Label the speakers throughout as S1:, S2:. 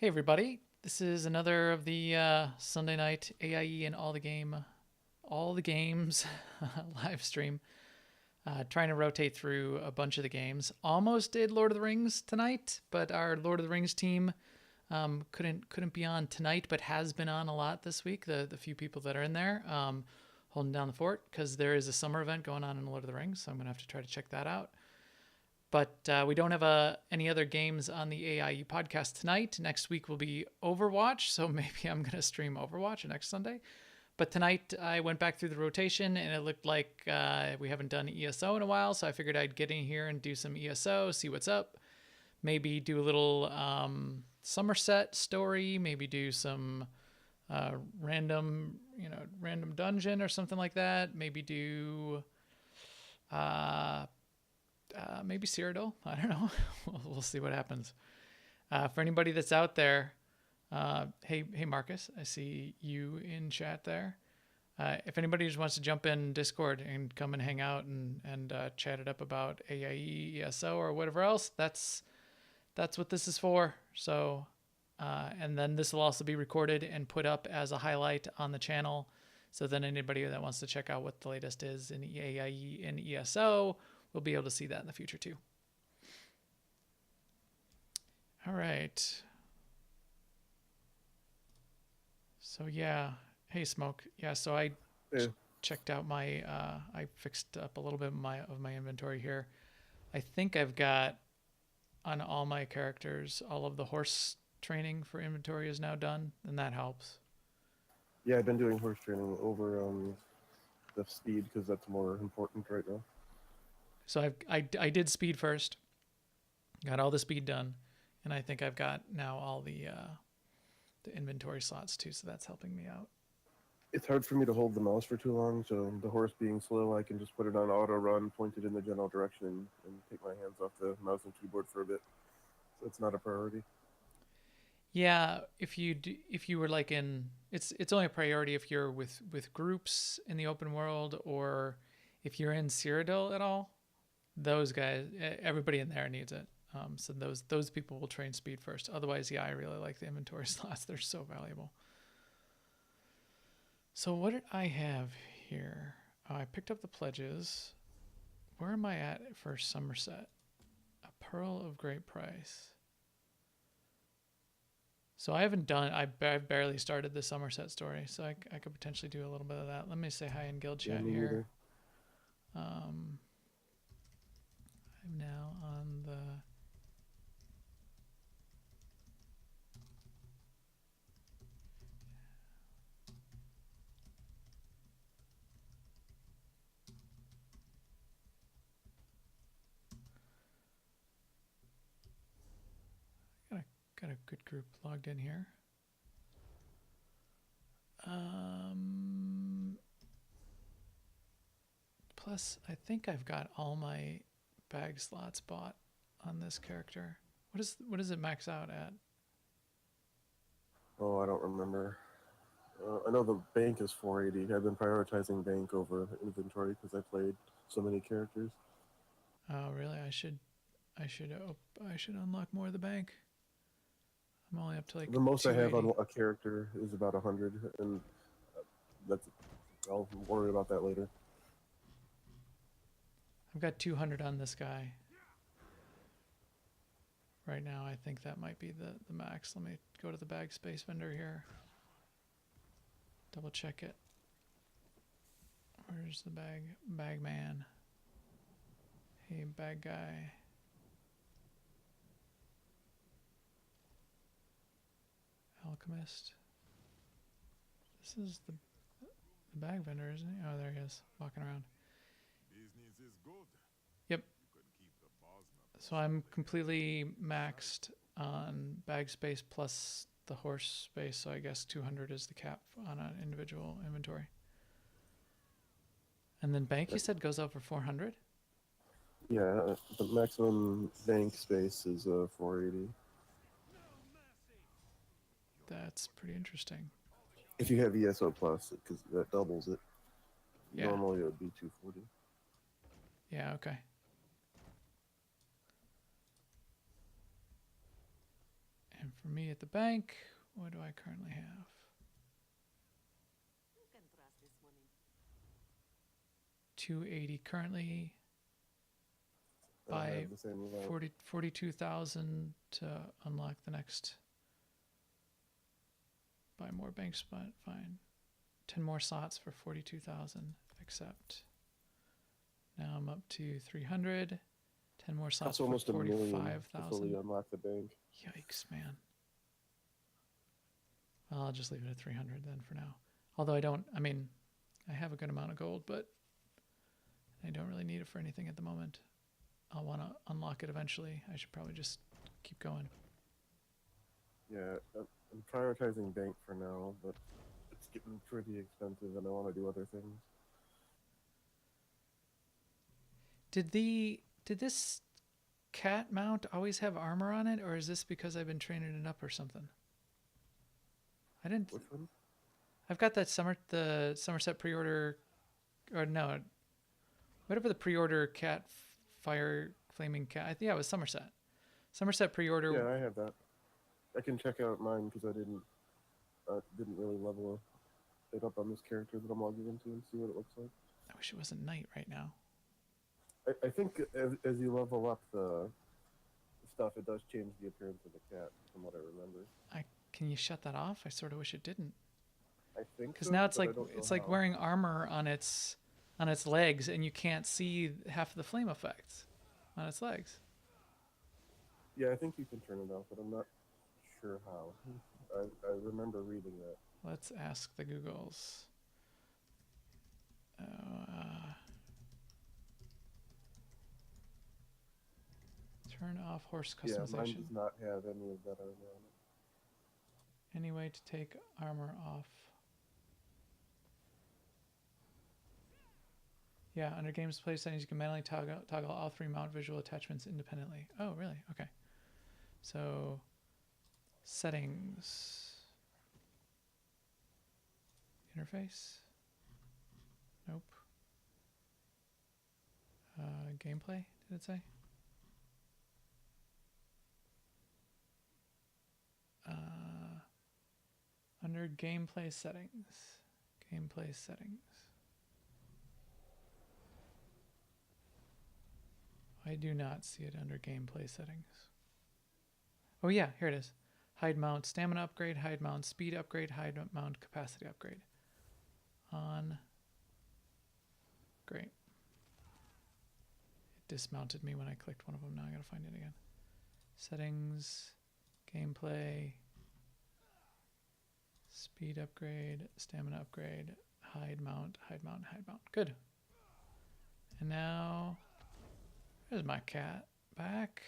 S1: Hey everybody, this is another of the Sunday night AIE and all the games live stream. Trying to rotate through a bunch of the games. Almost did Lord of the Rings tonight, but our Lord of the Rings team couldn't be on tonight, but has been on a lot this week. The few people that are in there holding down the fort because there is a summer event going on in Lord of the Rings, so I'm gonna have to try to check that out. But we don't have any other games on the AIE podcast tonight. Next week will be Overwatch, so maybe I'm going to stream Overwatch next Sunday. But tonight I went back through the rotation and it looked like we haven't done ESO in a while, so I figured I'd get in here and do some ESO, see what's up. Maybe do a little Somerset story, maybe do some random dungeon or something like that. Maybe do maybe Cyrodiil. I don't know. We'll see what happens. For anybody that's out there, hey Marcus, I see you in chat there. If anybody just wants to jump in Discord and come and hang out and chat it up about AIE, ESO, or whatever else, that's what this is for. So, and then this will also be recorded and put up as a highlight on the channel. So then anybody that wants to check out what the latest is in AIE and ESO, we'll be able to see that in the future too. All right. So yeah, hey Smoke. Yeah, so I checked out my, I fixed up a little bit of my inventory here. I think I've got on all my characters, all of the horse training for inventory is now done, and that helps.
S2: Yeah, I've been doing horse training over the speed because that's more important right now.
S1: So I did speed first, got all the speed done, and I think I've got now all the inventory slots too, so that's helping me out.
S2: It's hard for me to hold the mouse for too long, so the horse being slow, I can just put it on auto run, point it in the general direction, and take my hands off the mouse and keyboard for a bit. So it's not a priority.
S1: Yeah, if you were like in, it's only a priority if you're with groups in the open world, or if you're in Cyrodiil at all. Those guys, everybody in there needs it. So those people will train speed first. Otherwise, yeah, I really like the inventory slots. They're so valuable. So what did I have here? Oh, I picked up the pledges. Where am I at for Somerset? A pearl of great price. So I haven't done. I've barely started the Somerset story, so I could potentially do a little bit of that. Let me say hi in guild chat here. I'm now on the. Got a good group logged in here. Plus, I think I've got all my bag slots bought on this character. What does it max out at?
S2: Oh, I don't remember. I know the bank is 480. I've been prioritizing bank over inventory because I played so many characters.
S1: Oh, really? I should unlock more of the bank. I'm only up to like
S2: The most I have
S1: 280.
S2: on a character is about 100, and that's. I'll worry about that later.
S1: I've got 200 on this guy. Right now, I think that might be the max. Let me go to the bag space vendor here. Double check it. Where's the bag man? Hey, bag guy. Alchemist. This is the bag vendor, isn't he? Oh, there he is, walking around.
S3: Business is good.
S1: Yep.
S3: You can keep the boss numbers.
S1: So I'm completely maxed on bag space plus the horse space, so I guess 200 is the cap on an individual inventory. And then bank, you said, goes up for 400?
S2: Yeah, the maximum bank space is 480.
S1: That's pretty interesting.
S2: If you have ESO plus, because that doubles it.
S1: Yeah.
S2: Normally it would be 240.
S1: Yeah, okay. And for me at the bank, what do I currently have? 280 currently.
S2: I
S1: Buy
S2: have the same amount.
S1: 42,000 to unlock the next. Buy more bank spot. Fine. 10 more slots for 42,000. Accept. Now I'm up to 300. 10 more slots
S2: That's
S1: for
S2: almost $1 million to fully
S1: 45,000.
S2: unlock the bank.
S1: Yikes, man. Well, I'll just leave it at 300 then for now. Although I have a good amount of gold, but I don't really need it for anything at the moment. I'll want to unlock it eventually. I should probably just keep going.
S2: Yeah, I'm prioritizing bank for now, but it's getting pretty expensive and I want to do other things.
S1: Did this cat mount always have armor on it, or is this because I've been training it up or something? I didn't.
S2: Which one?
S1: I've got that the Somerset pre-order, or no, whatever the pre-order cat fire flaming cat. Yeah, it was Somerset. Somerset pre-order.
S2: Yeah, I have that. I can check out mine because I didn't really level it up on this character that I'm logging into and see what it looks like.
S1: I wish it wasn't night right now.
S2: I think as you level up the stuff, it does change the appearance of the cat, from what I remember.
S1: Can you shut that off? I sort of wish it didn't.
S2: I think
S1: Because
S2: so,
S1: now it's
S2: but I
S1: like
S2: don't know
S1: it's like
S2: how.
S1: wearing armor on its legs, and you can't see half of the flame effects on its legs.
S2: Yeah, I think you can turn it off, but I'm not sure how. I remember reading that.
S1: Let's ask the Googles. Turn off horse
S2: Yeah, mine
S1: customization.
S2: does not have any of that armor on it.
S1: Any way to take armor off? Yeah, under game display settings, you can manually toggle all three mount visual attachments independently. Oh, really? Okay. So, settings. Interface? Nope. Gameplay, did it say? Under gameplay settings. Gameplay settings. I do not see it under gameplay settings. Oh yeah, here it is. Hide mount stamina upgrade, hide mount speed upgrade, hide mount capacity upgrade. On. Great. It dismounted me when I clicked one of them. Now I gotta find it again. Settings, gameplay, speed upgrade, stamina upgrade, hide mount, hide mount, hide mount. Good. And now, there's my cat back.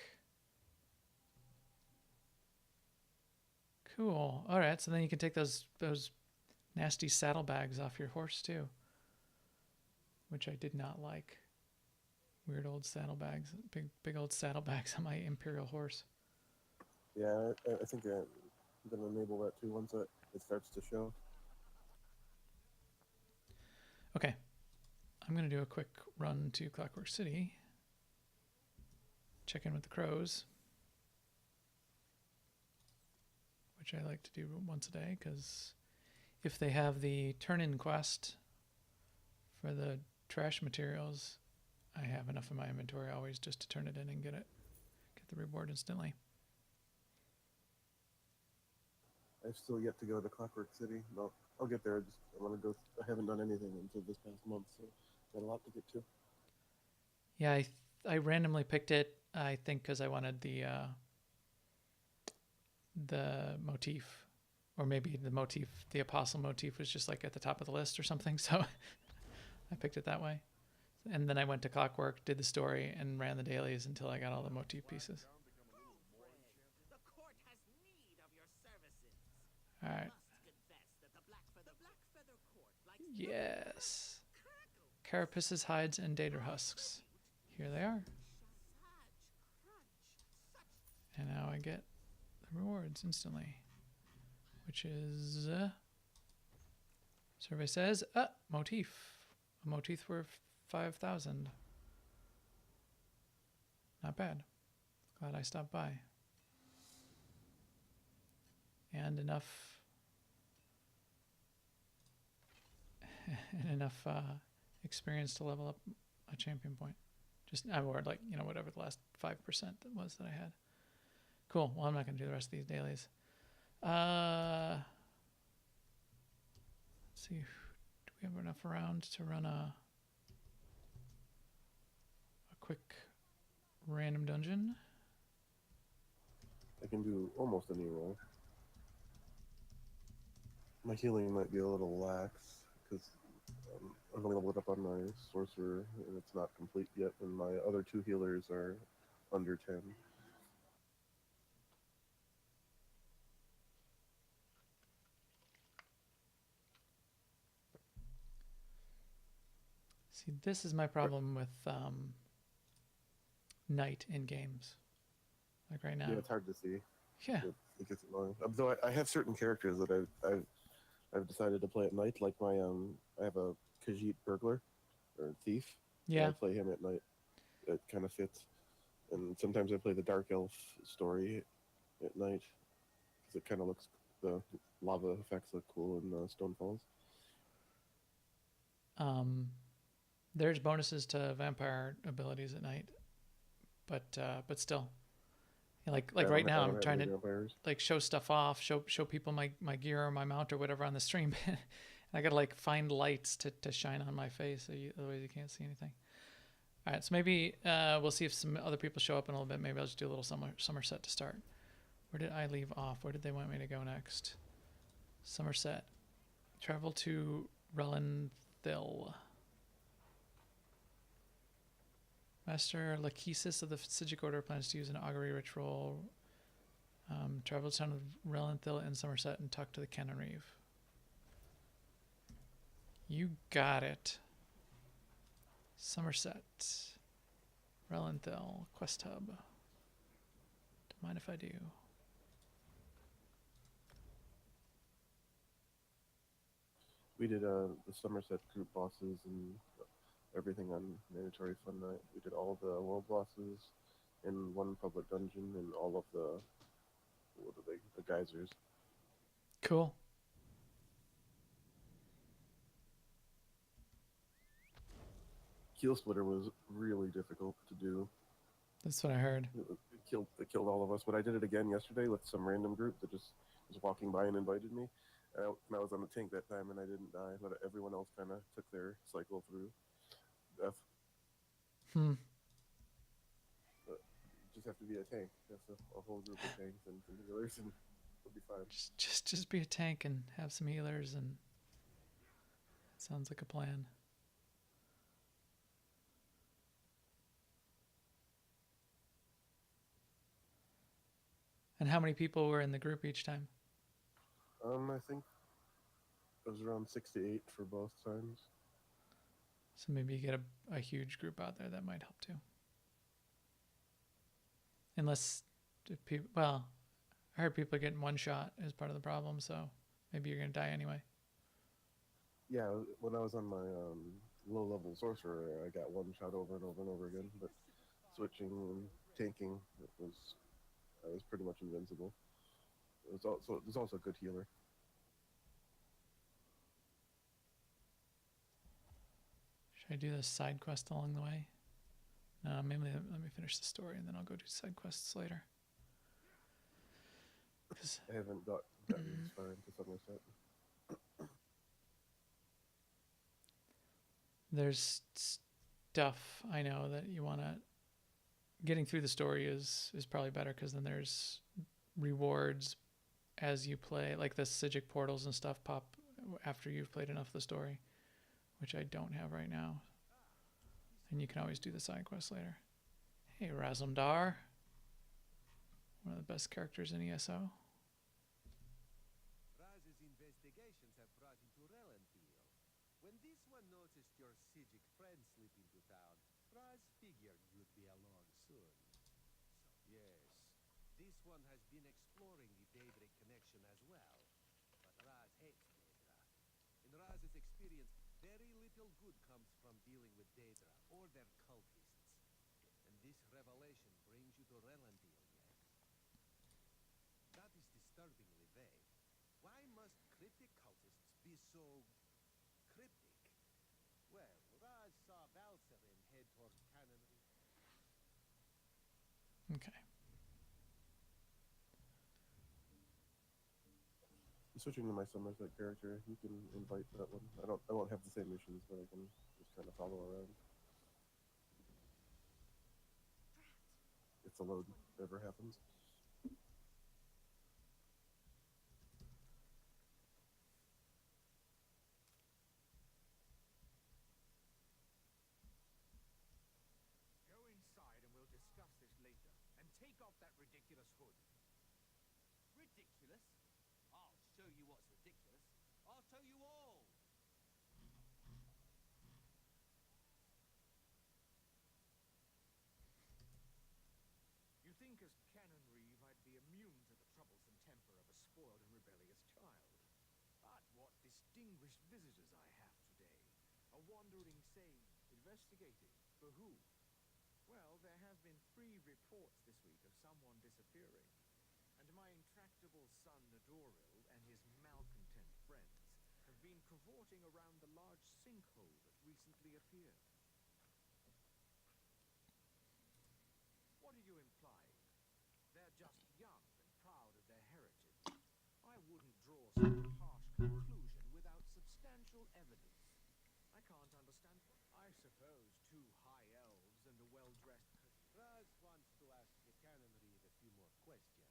S1: Cool. All right, so then you can take those nasty saddlebags off your horse too, which I did not like. Weird old saddlebags, big old saddlebags on my imperial horse.
S2: Yeah, I think I'm going to enable that too once it starts to show.
S1: Okay, I'm going to do a quick run to Clockwork City. Check in with the crows, which I like to do once a day because if they have the turn-in quest for the trash materials, I have enough in my inventory always just to turn it in and get the reward instantly.
S2: I've still yet to go to Clockwork City. No, I'll get there. I want to go. I haven't done anything until this past month, so got a lot to get to.
S1: Yeah, I randomly picked it. I think because I wanted the motif, or maybe the apostle motif was just like at the top of the list or something. So I picked it that way, and then I went to Clockwork, did the story, and ran the dailies until I got all the motif pieces. All right. Yes. Carapaces, hides, and dater husks. Here they are. And now I get the rewards instantly, which is survey says motif. A motif worth 5,000. Not bad. Glad I stopped by. and enough experience to level up a champion point. Just or like whatever the last 5% that was that I had. Cool. Well, I'm not going to do the rest of these dailies. Let's see. Do we have enough around to run a quick random dungeon?
S2: I can do almost any role. My healing might be a little lax because I'm only leveled up on my sorcerer and it's not complete yet, and my other 2 healers are under 10.
S1: See, this is my problem with night in games. Like right now.
S2: Yeah, it's hard to see.
S1: Yeah.
S2: It gets annoying. Though I have certain characters that I've decided to play at night. Like my I have a Khajiit burglar or thief.
S1: Yeah.
S2: I play him at night. It kind of fits. And sometimes I play the dark elf story at night because it kind of looks, the lava effects look cool in Stone Falls.
S1: There's bonuses to vampire abilities at night, but still, like right now I'm trying to like show stuff off, show people my gear or my mount or whatever on the stream. And I gotta like find lights to shine on my face, so otherwise you can't see anything. All right, so maybe we'll see if some other people show up in a little bit. Maybe I'll just do a little Somerset to start. Where did I leave off? Where did they want me to go next? Somerset. Travel to Relenthil. Master Lachesis of the Sigic Order plans to use an augury ritual. Travel to the town of Relenthil in Somerset and talk to the Canon Reeve. You got it. Somerset. Relenthil. Quest hub. Don't mind if I do.
S2: We did the Somerset group bosses and everything on Mandatory Fun Night. We did all the world bosses in one public dungeon and all of the geysers.
S1: Cool.
S2: Keel Splitter was really difficult to do.
S1: That's what I heard.
S2: It killed all of us. But I did it again yesterday with some random group that just was walking by and invited me. And I was on the tank that time and I didn't die, but everyone else kind of took their cycle through death. But you just have to be a tank. That's a whole group of tanks and some healers, and it'll be fine.
S1: Just be a tank and have some healers, and that sounds like a plan. And how many people were in the group each time?
S2: I think it was around 6 to 8 for both times.
S1: So maybe you get a huge group out there, that might help too. Unless, well, I heard people getting one shot as part of the problem, so maybe you're going to die anyway.
S2: Yeah, when I was on my low-level sorcerer, I got one shot over and over and over again, but switching and tanking, I was pretty much invincible. There's also a good healer.
S1: Should I do this side quest along the way? No, maybe let me finish the story and then I'll go do side quests later.
S2: I haven't gotten as far into Somerset.
S1: There's stuff I know that you want to... Getting through the story is probably better, because then there's rewards as you play. Like the Sigic portals and stuff pop after you've played enough of the story, which I don't have right now. And you can always do the side quest later. Hey, Razumdar. One of the best characters in ESO.
S4: Raz's investigations have brought him to Relenthil. When this one noticed your Sigic friend slip into town, Raz figured you'd be along soon. So yes, this one has been exploring the Daedric connection as well. But Raz hates Daedra. In Raz's experience, very little good comes from dealing with Daedra or their cultists. And this revelation brings you to Relenthil yet. That is disturbingly vague. be so cryptic? Well, Raz saw Valserin head toward Canonry.
S1: Okay.
S2: Switching to my Somerset character, you can invite that one. I won't have the same missions, but I can just kind of follow around. If the load ever happens.
S5: Go inside and we'll discuss this later. And take off that ridiculous hood.
S4: Ridiculous? I'll show you what's ridiculous. I'll show you all.
S5: You think as Canon Reeve I'd be immune to the troublesome temper of a spoiled and rebellious child. But what distinguished visitors I have today. A wandering sage, investigating. For who? Well, there have been 3 reports this week of someone disappearing. And my intractable son Nadoril and his malcontent friends have been cavorting around the large sinkhole that recently appeared. What are you implying? They're just young and proud of their heritage. I wouldn't draw such a harsh conclusion without substantial evidence. I can't understand. I suppose 2 high elves and a well-dressed...
S4: Raz wants to ask the Canon Reeve a few more questions.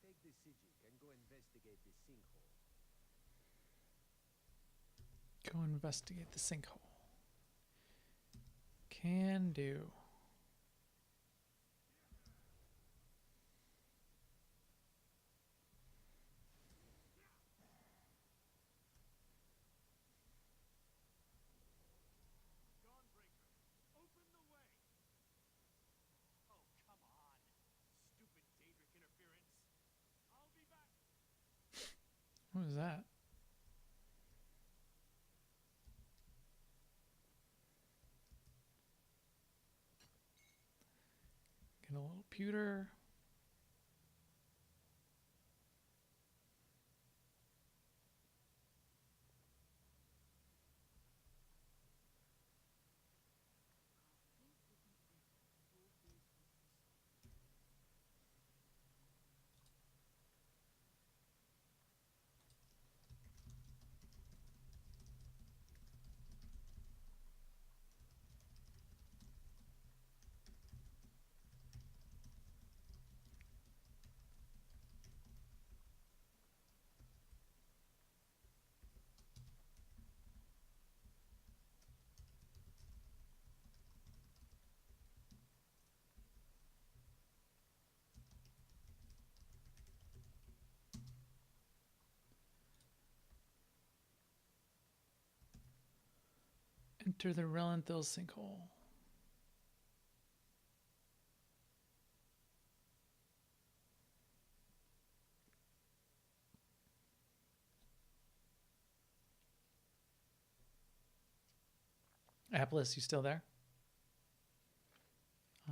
S4: Take the Sijic and go investigate the sinkhole.
S1: Go investigate the sinkhole. Can do.
S5: Dawnbreaker, open the way! Oh, come on! Stupid Daedric interference! I'll be back!
S1: What was that? Get a little pewter. Enter the Relenthil sinkhole. Apples, you still there?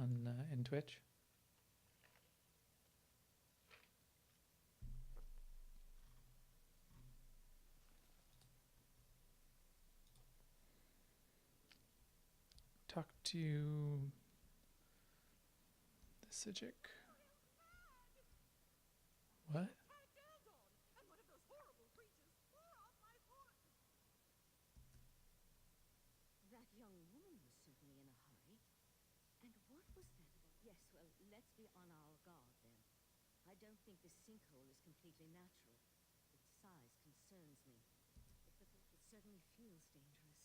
S1: On in Twitch? Talk to the Sijic. What?
S6: That young woman was certainly in a hurry. And what was that about? Yes, well, let's be on our guard then. I don't think this sinkhole is completely natural. Its size concerns me. It certainly feels dangerous.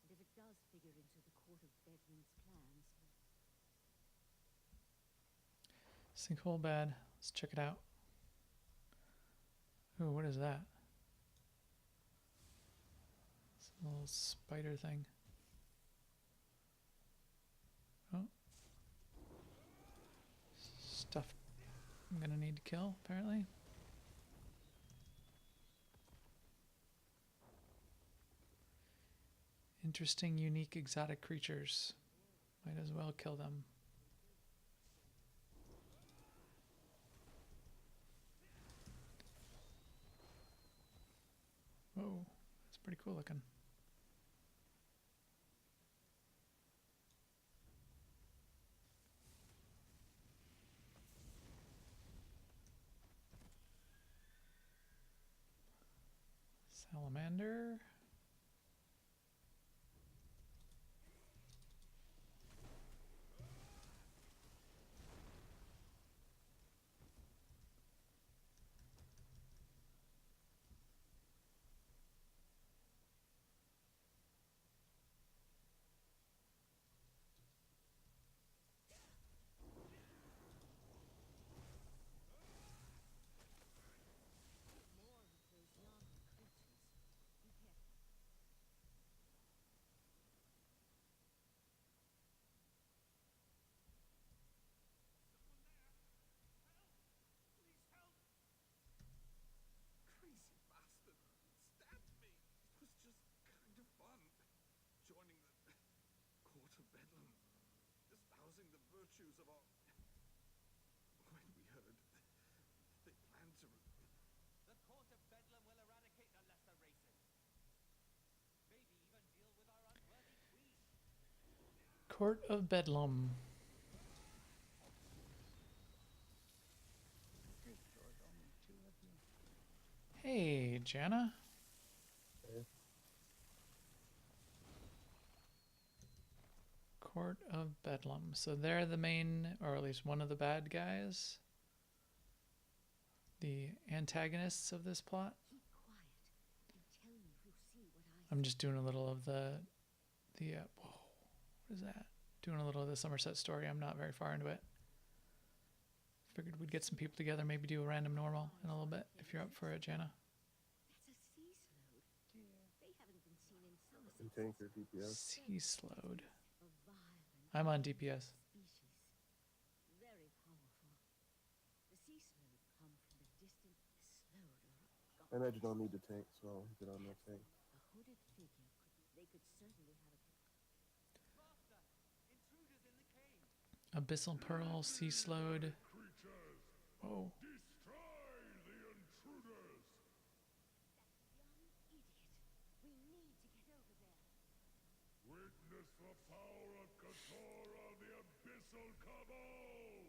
S6: And if it does figure into the Court of Bedlam's plans...
S1: Sinkhole bad. Let's check it out. Oh, what is that? It's a little spider thing. Oh. Stuff I'm gonna need to kill, apparently. Interesting, unique, exotic creatures. Might as well kill them. Oh, that's pretty cool looking. Salamander.
S6: More of those yonder creatures. Be careful.
S5: Crazy bastard! Stabbed me! It was just kind of fun. Joining the Court of Bedlam. Espousing the virtues of our... When we heard they planned to...
S4: The Court of Bedlam will eradicate the lesser races. Maybe even deal with our unworthy queen.
S1: Court of Bedlam. Hey, Jana.
S2: Okay.
S1: Court of Bedlam. So they're the main, or at least one of the bad guys. The antagonists of this plot.
S6: Keep quiet and tell me if you see what I
S1: I'm just doing a little of the whoa, what is that? Doing a little of the Somerset story. I'm not very far into it. Figured we'd get some people together, maybe do a random normal in a little bit, if you're up for it, Jana.
S6: That's a sea slode. They haven't been seen in Somerset.
S2: In tank or DPS?
S1: Sea slowed.
S6: A vile and
S1: I'm on DPS.
S6: species. Very powerful. The sea slode come from the distant slode or
S2: I imagine I'll need to tank, so I'll get on that tank.
S6: a hooded figure. They could certainly have a...
S4: Master! Intruders in the cave!
S1: Abyssal Pearl, Sea Slowed.
S3: Creatures,
S1: Whoa.
S3: destroy the intruders!
S6: Young idiot. We need to get over there.
S3: Witness the power of Katora, the Abyssal Cabal!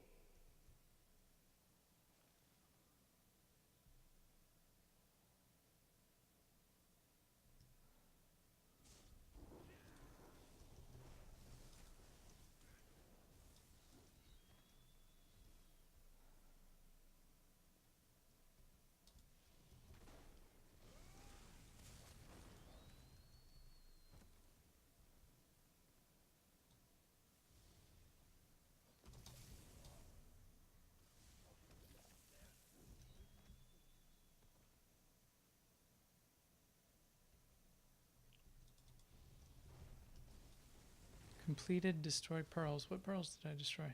S1: Completed, destroy pearls. What pearls did I destroy?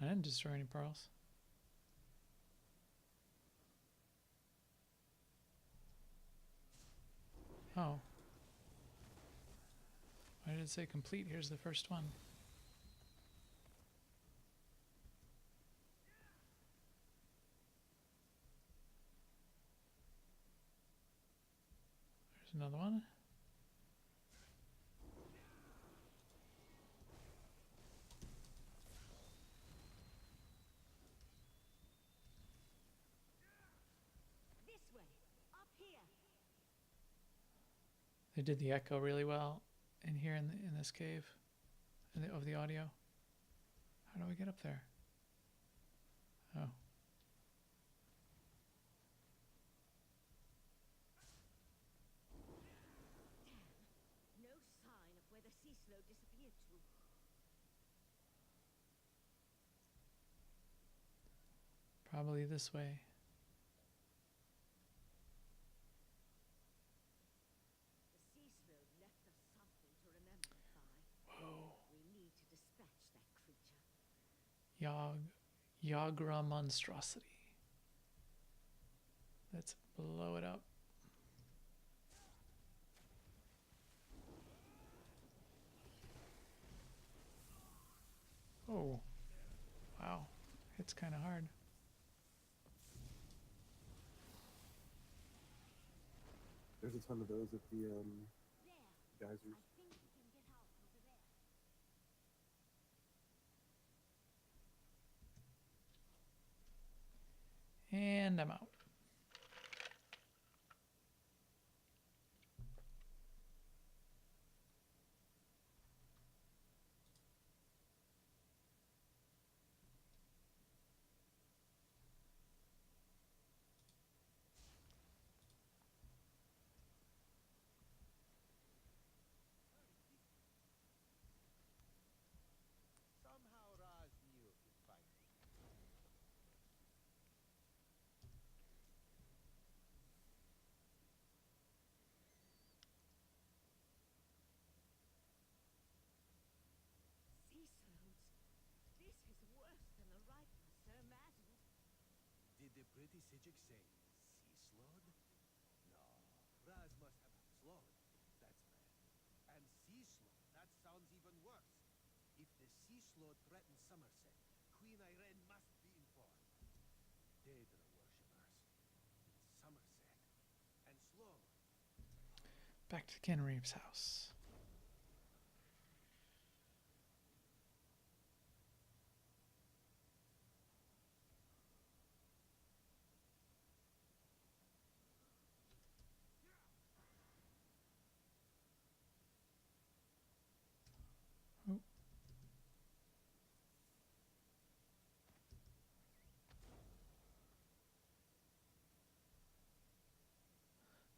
S1: I didn't destroy any pearls. Oh. Why did it say complete? Here's the first one. There's another one.
S6: This way. Up here.
S1: They did the echo really well in here in this cave of the audio. How do I get up there? Oh.
S6: No sign of where the sea slode disappeared to.
S1: Probably this way.
S6: The sea slode left us something to remember by.
S1: Whoa.
S6: We need to dispatch that creature.
S1: Yagra monstrosity. Let's blow it up. Oh. Wow. It's kind of hard.
S2: There's a ton of those at the
S6: There.
S2: geysers.
S6: I think we can get out over there.
S1: And I'm out.
S4: Somehow Raz knew he'd find me.
S6: Sea slodes. This is worse than the Riker so imagined.
S4: Did the pretty Sijic say sea slode? No. Raz must have slode. That's bad. And sea slode. That sounds even worse. If the sea slode threatens Somerset, Queen Irene must be informed. Daedra worshippers. Somerset. And slode.
S1: Back to Ken Reeves' house.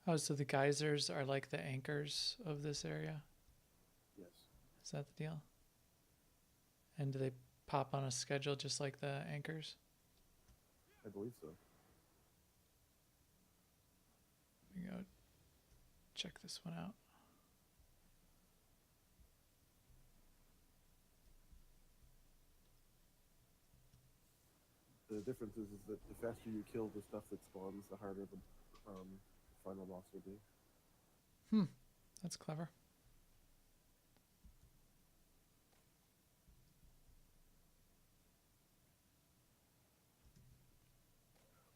S1: Oh, so the geysers are like the anchors of this area?
S2: Yes.
S1: Is that the deal? And do they pop on a schedule just like the anchors?
S2: I believe so.
S1: Let me go check this one out.
S2: The difference is that the faster you kill the stuff that spawns, the harder the final boss will be.
S1: That's clever.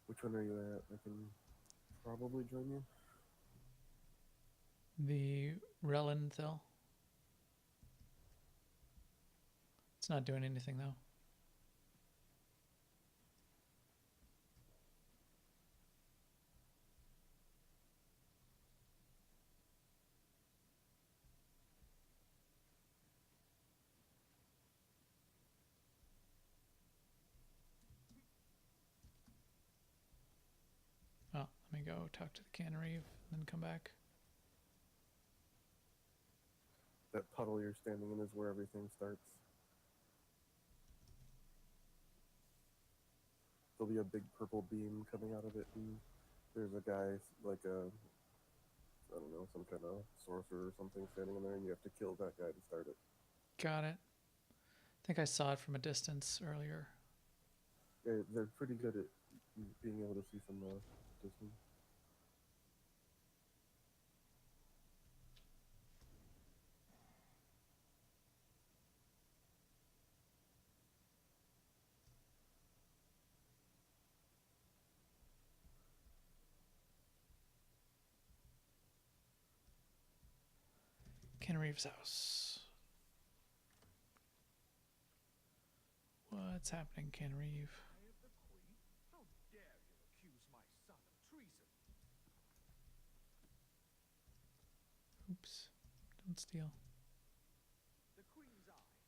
S2: Which one are you at? I can probably join you.
S1: The Relenthil. It's not doing anything though. Oh, let me go talk to the Canareve and then come back.
S2: That puddle you're standing in is where everything starts. There'll be a big purple beam coming out of it, and there's a guy, like a, I don't know, some kind of sorcerer or something standing in there, and you have to kill that guy to start it.
S1: Got it. I think I saw it from a distance earlier.
S2: Yeah, they're pretty good at being able to see from the distance.
S1: Canareve's house. What's happening, Canareve?
S5: Eye of the Queen? How dare you accuse my son of treason?
S1: Oops. Don't steal.
S5: The Queen's eye.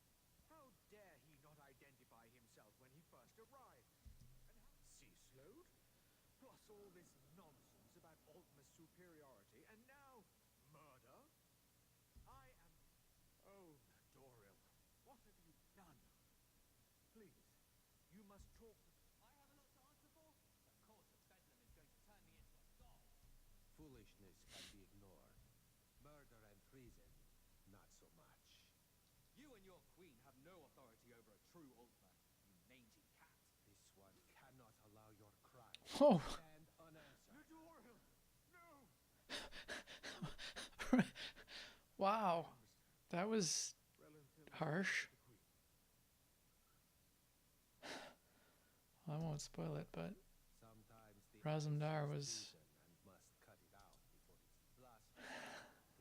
S5: How dare he not identify himself when he first arrived? And how sea slowed? Plus all this nonsense about Altma's superiority, and now murder? I am... Oh, Nadoril, what have you done? Please, you must talk to...
S7: I have a lot to answer for? Of course, a bedlam is going to turn me into a god.
S4: Foolishness can be ignored. Murder and treason, not so much.
S7: You and your queen have no authority over a true Ultima, you mangy cat.
S4: This one cannot allow your crime
S1: Oh.
S4: to stand unanswered.
S5: Nadoril! No!
S1: Wow. That was
S5: Relenthil is
S1: harsh.
S5: the Queen.
S1: I won't spoil it, but
S4: Sometimes the
S1: Razumdar
S4: answer
S1: was
S4: is treason and must cut it out before it's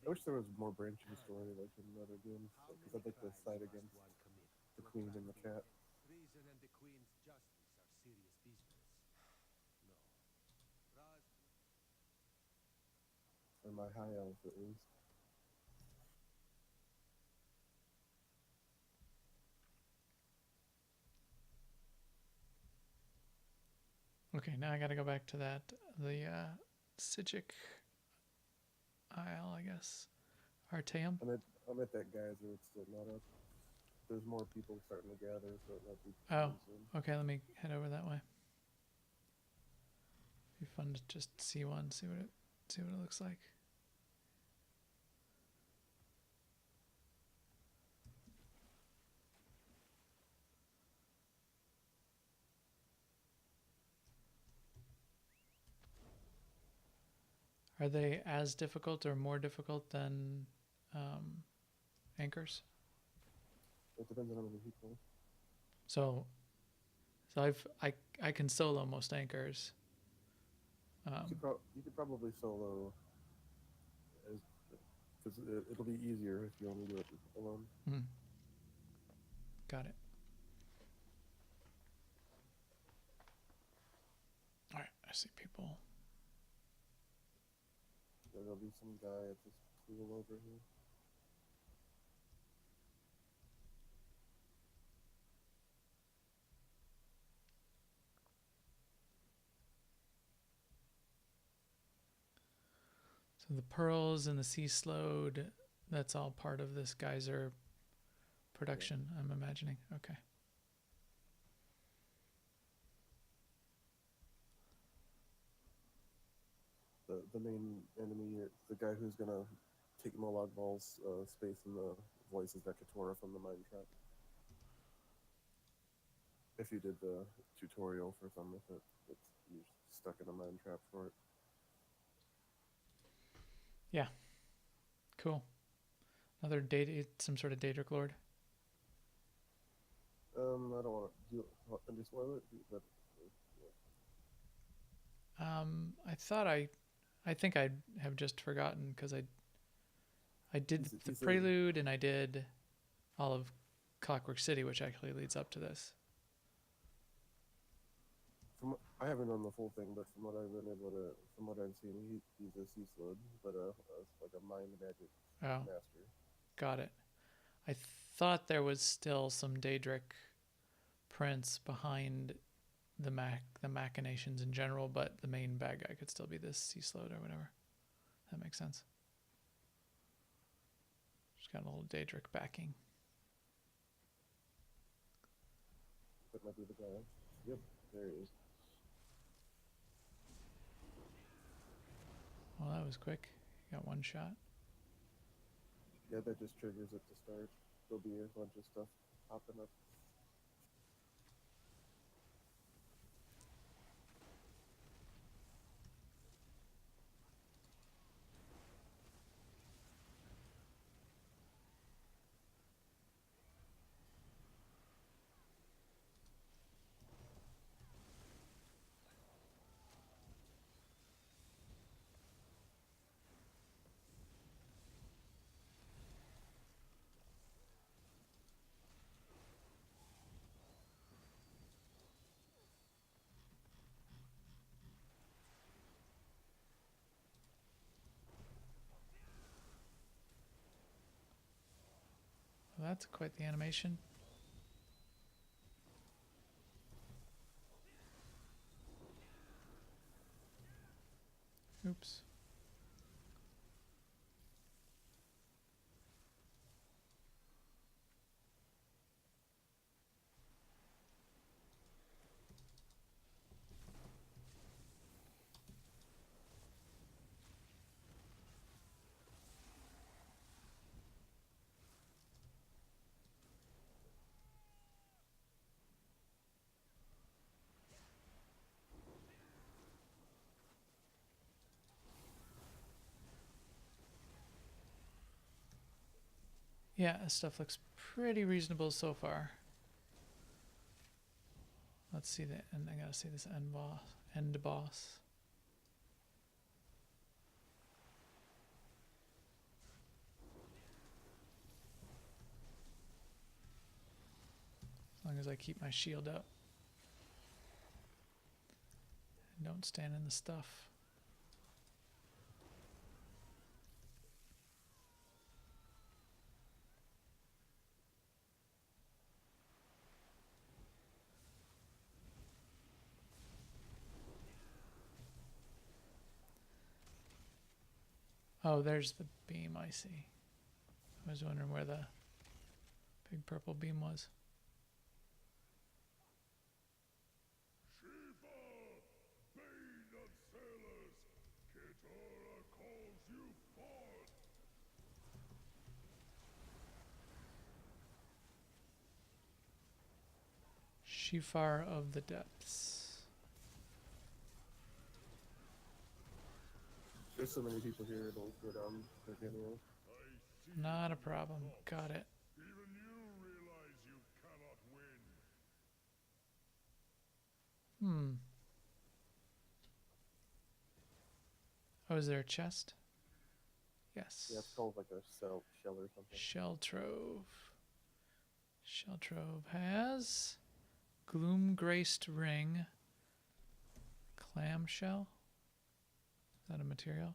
S2: I wish there was more branching story like in other games,
S4: How
S2: because I'd
S4: many
S2: like to
S4: crimes
S2: side
S4: must
S2: against
S4: one commit
S2: the
S4: to
S2: queen and
S4: attract
S2: the
S4: the
S2: cat,
S4: Treason and the Queen's justice are serious business. No. Raz,
S2: or my high elf at least.
S1: Okay, now I gotta go back to that, the Sijic Isle, I guess. Arteum?
S2: I'm at that geyser. It's still not up. There's more people starting to gather, so it might be
S1: Oh,
S2: coming soon.
S1: okay, let me head over that way. Be fun to just see one, see what it looks like. Are they as difficult or more difficult than anchors?
S2: It depends on how many people.
S1: So I can solo most anchors.
S2: You could probably solo, because it'll be easier if you only do it alone.
S1: Got it. All right, I see people.
S2: There'll be some guy at this pool over here.
S1: So the pearls and the sea slode, that's all part of this geyser production, yeah. I'm imagining. Okay.
S2: The main enemy, the guy who's gonna take Molag Ball's space in the voice is that Katora from the Mine Trap. If you did the tutorial for some of it, you're stuck in a mine trap for it.
S1: Yeah. Cool. Another some sort of Daedric Lord.
S2: I don't want to spoil it, but
S1: yeah. I think I have just forgotten because I did the
S2: he's
S1: prelude and I did all of Clockwork City, which actually leads up to this.
S2: I haven't run the full thing, but from what I've seen, he's a sea slud, but like a mind magic master.
S1: Got it. I thought there was still some Daedric prince behind the machinations in general, but the main bad guy could still be this sea slode or whatever. That makes sense. Just got a little Daedric backing.
S2: That might be the guy. Yep, there he is.
S1: Well, that was quick. You got one shot.
S2: Yeah, that just triggers it to start. There'll be a bunch of stuff popping up.
S1: Well, that's quite the animation. Oops. Yeah, this stuff looks pretty reasonable so far. Let's see and I gotta see this end boss. long as I keep my shield up. And don't stand in the stuff. Oh, there's the beam, I see. I was wondering where the big purple beam was.
S3: Shiva, bane of sailors, Ketora calls you forth.
S1: Shifar of the Depths.
S2: There's so many people here, it'll go down quick anyway.
S3: I see
S1: Not a problem. Got it.
S3: even you realize you cannot win.
S1: Hmm. Oh, is there a chest? Yes.
S2: Yeah, it's called like a shell or something.
S1: Shell Trove. Shell Trove has Gloom Graced Ring. Clamshell? Is that a material?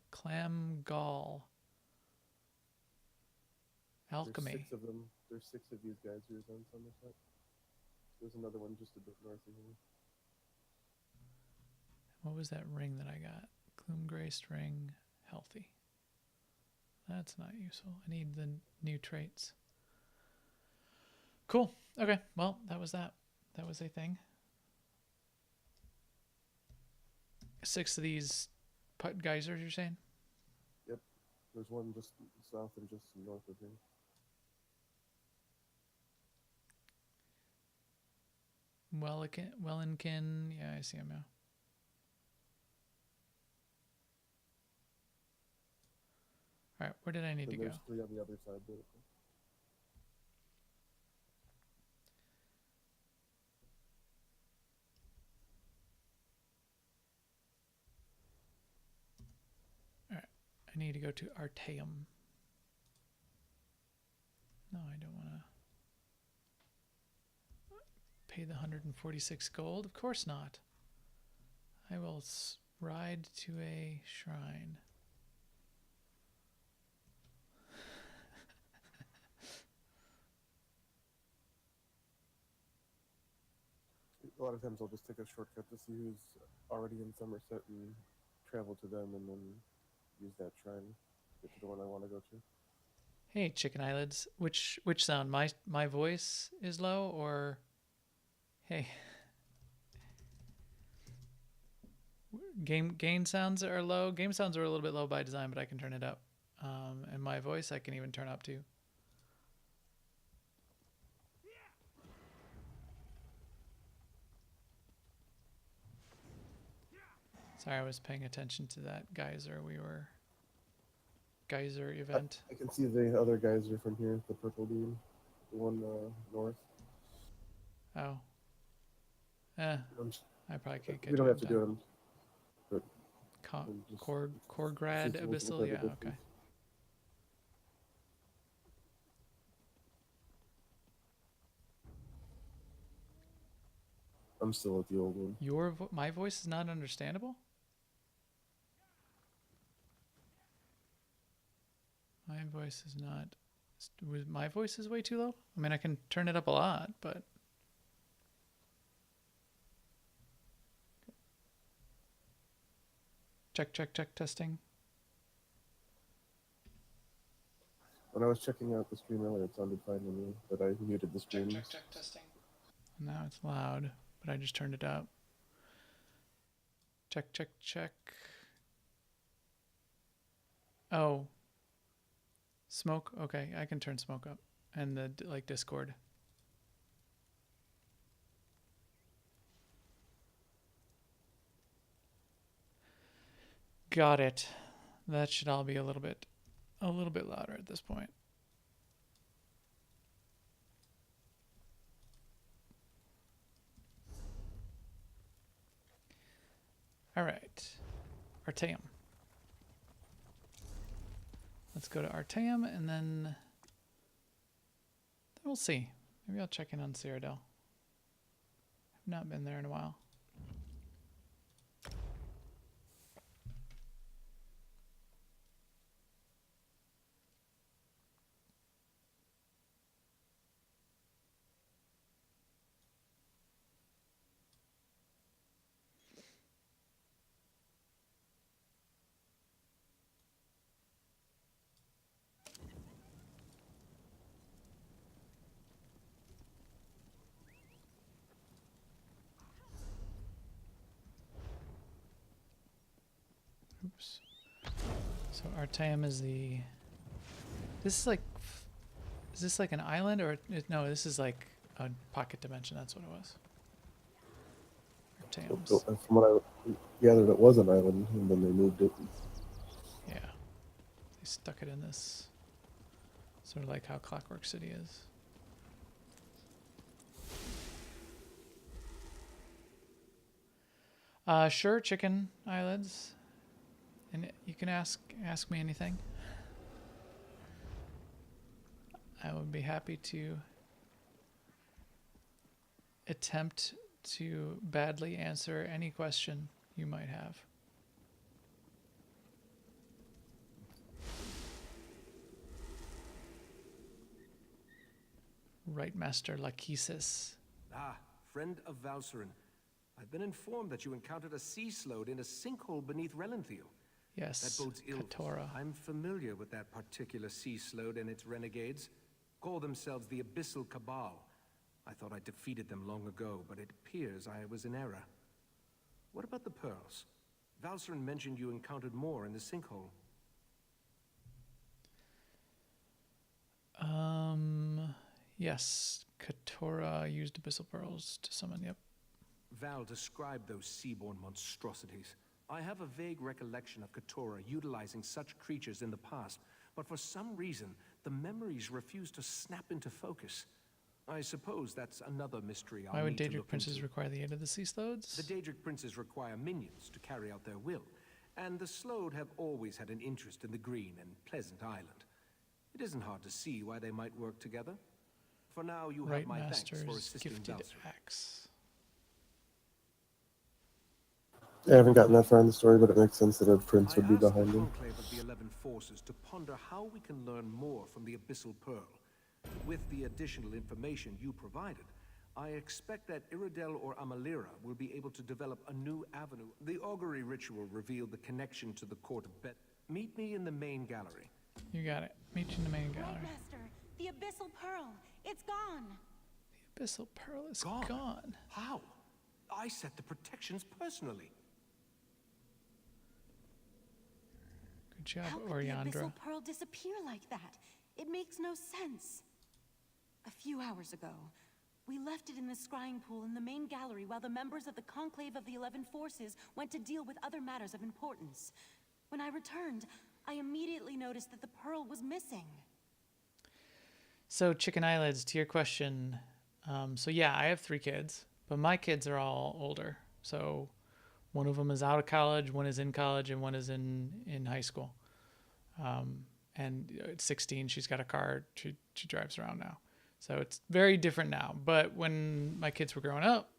S1: Clam Gall. Alchemy.
S2: There's 6 of them. There's 6 of these guys who are on the set. There's another one just a bit north of here.
S1: What was that ring that I got? Gloom Graced Ring. Healthy. That's not useful. I need the new traits. Cool. Okay. Well, that was that. That was a thing. 6 of these geysers, you're saying?
S2: There's one just south and just north of here.
S1: Wellinkin. Yeah, I see him now. All right, where did I need to
S2: And
S1: go?
S2: there's 3 on the other side. There.
S1: I need to go to Artaeum. No, I don't want to pay the 146 gold. Of course not. I will ride to a shrine.
S2: A lot of times I'll just take a shortcut to see who's already in Somerset and travel to them and then use that shrine. Get to the one I want to go to.
S1: Hey, chicken eyelids. Which sound? My voice is low, or hey, gain sounds are low. Game sounds are a little bit low by design, but I can turn it up. And my voice I can even turn up too. Sorry, I was paying attention to that geyser. Geyser event.
S2: I can see the other geyser from here, the purple beam, the one north.
S1: Oh. I probably can't get
S2: We don't have to
S1: time.
S2: do them. But
S1: Korgrad Abyssal, yeah, okay.
S2: I'm still at the old one.
S1: My voice is not understandable? My voice is not. My voice is way too low? I mean, I can turn it up a lot, but. Check, testing.
S2: When I was checking out the stream earlier, it sounded fine to me, but I muted the streams.
S1: Check, testing. Now it's loud, but I just turned it up. Check. Oh. Smoke? Okay, I can turn smoke up. And the, like, Discord. Got it. That should all be a little bit louder at this point. All right. Artaeum. Let's go to Artaeum and then we'll see. Maybe I'll check in on Cyrodiil. I've not been there in a while. Oops. So Artaeum is the... This is like... Is this like an island or... No, this is like a pocket dimension. That's what it was. Artaeums.
S2: So, from what I gathered, it was an island, and then they moved it.
S1: Yeah. They stuck it in this... Sort of like how Clockwork City is. Sure, chicken eyelids. And you can ask me anything. I would be happy to attempt to badly answer any question you might have. Right, Master Lachesis.
S4: Ah, friend of Valcerin. I've been informed that you encountered a sea slode in a sinkhole beneath Relanthiel.
S1: Yes,
S4: That bodes ill.
S1: Katora.
S4: I'm familiar with that particular sea slode and its renegades. Call themselves the Abyssal Cabal. I thought I defeated them long ago, but it appears I was in error. What about the pearls? Valcerin mentioned you encountered more in the sinkhole.
S1: Yes, Katora used abyssal pearls to summon, yep.
S4: Val described those seaborne monstrosities. I have a vague recollection of Katora utilizing such creatures in the past, but for some reason, the memories refuse to snap into focus. I suppose that's another mystery I'll
S1: Why would
S4: need to
S1: Daedric
S4: look
S1: princes
S4: into.
S1: require the aid of the sea slodes?
S4: The Daedric princes require minions to carry out their will, and the Slode have always had an interest in the green and pleasant island. It isn't hard to see why they might work together. For now, you have
S1: Right
S4: my thanks for
S1: Master's
S4: assisting
S1: gifted
S4: Valcerin.
S1: axe.
S2: I haven't gotten that far in the story, but it makes sense that a prince
S4: I
S2: would be
S4: asked the
S2: behind him.
S4: conclave of the 11 forces to ponder how we can learn more from the Abyssal Pearl. With the additional information you provided, I expect that Iridel or Amalira will be able to develop a new avenue. The augury ritual revealed the connection to the court of Bet. Meet me in the main gallery.
S1: You got it. Meet you in the main gallery.
S6: Right, Master. The Abyssal Pearl. It's gone.
S1: The abyssal pearl is
S4: Gone?
S1: gone.
S4: How? I set the protections personally.
S1: Good job,
S6: How could the
S1: Oriandra.
S6: Abyssal Pearl disappear like that? It makes no sense. A few hours ago, we left it in the scrying pool in the main gallery while the members of the Conclave of the 11 Forces went to deal with other matters of importance. When I returned, I immediately noticed that the pearl was missing.
S1: So, chicken eyelids, to your question. So, yeah, I have 3 kids, but my kids are all older. So, one of them is out of college, one is in college, and one is in high school. And at 16, she's got a car. She drives around now. So, it's very different now. But when my kids were growing up,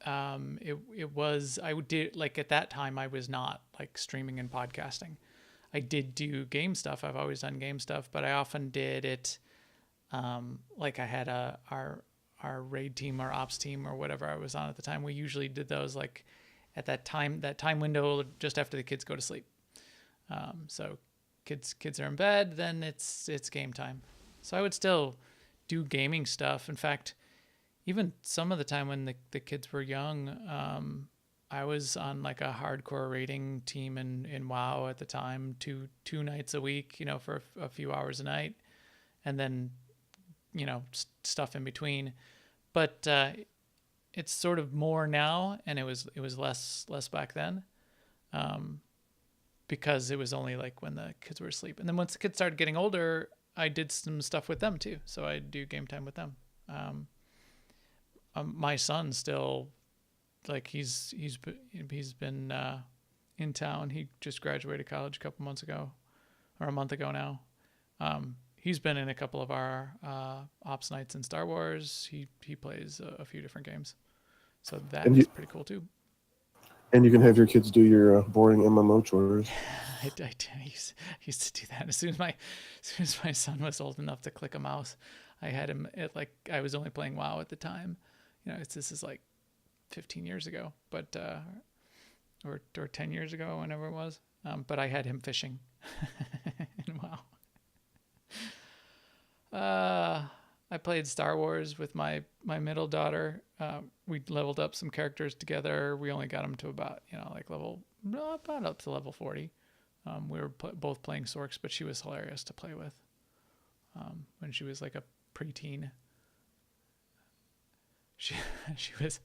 S1: it was, I did, like, at that time, I was not, like, streaming and podcasting. I did do game stuff. I've always done game stuff, but I often did it... like I had our raid team or ops team or whatever I was on at the time. We usually did those like at that time window just after the kids go to sleep. So kids are in bed, then it's game time. So I would still do gaming stuff. In fact, even some of the time when the kids were young, I was on like a hardcore raiding team in WoW at the time, two nights a week, for a few hours a night, and then stuff in between. But it's sort of more now, and it was less back then, because it was only like when the kids were asleep. And then once the kids started getting older, I did some stuff with them too. So I do game time with them. My son still, like he's been in town. He just graduated college a couple months ago, or a month ago now. he's been in a couple of our ops nights in Star Wars. He plays a few different games, so that
S2: And
S1: is
S2: you
S1: pretty cool too.
S2: and you can have your kids do your boring MMO chores.
S1: Used to do that as soon as my son was old enough to click a mouse. I had him at like I was only playing WoW at the time. This is like 15 years ago, but or 10 years ago, whenever it was. But I had him fishing in WoW. I played Star Wars with my middle daughter. We leveled up some characters together. We only got them to about about up to level 40. We were both playing Sorks, but she was hilarious to play with. When she was like a preteen, she was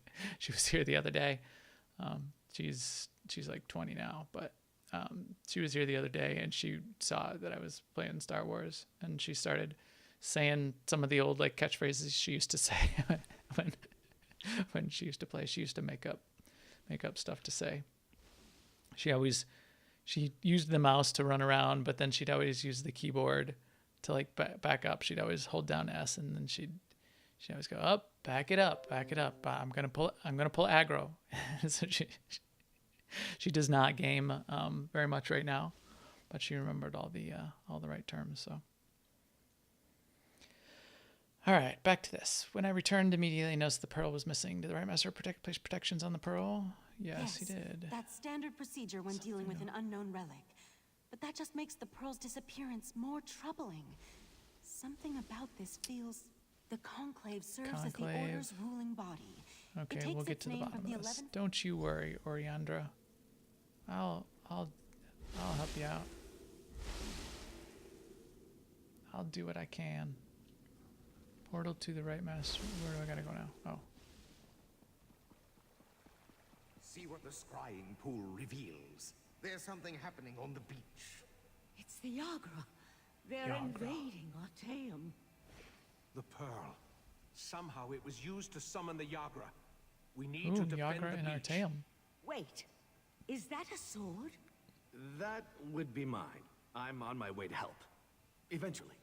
S1: here the other day. She's like 20 now, but she was here the other day and she saw that I was playing Star Wars and she started saying some of the old like catchphrases she used to say when she used to play. She used to make up stuff to say. She used the mouse to run around, but then she'd always use the keyboard to like back up. She'd always hold down S and then she'd always go up, back it up. I'm gonna pull aggro. So she does not game very much right now, but she remembered all the right terms. So, all right, back to this. When I returned, immediately noticed the pearl was missing. Did the right master place protections on the pearl? Yes, he did.
S8: That's standard procedure when dealing with an unknown relic. But that just makes the pearl's disappearance more troubling. Something about this feels... The Conclave serves as the Order's ruling body.
S1: Okay, we'll get to the bottom of this. Don't you worry, Oriandra. I'll help you out. I'll do what I can. Portal to the right master. Where do I gotta go now? Oh.
S9: See what the scrying pool reveals. There's something happening on the beach.
S6: It's the Yagra. They're invading Artaeum.
S10: The pearl. Somehow it was used to summon the Yagra. We need to defend
S1: Yagra
S10: the
S1: and
S10: beach.
S1: Artaeum.
S6: Wait, is that a sword?
S7: That would be mine. I'm on my way to help. Eventually.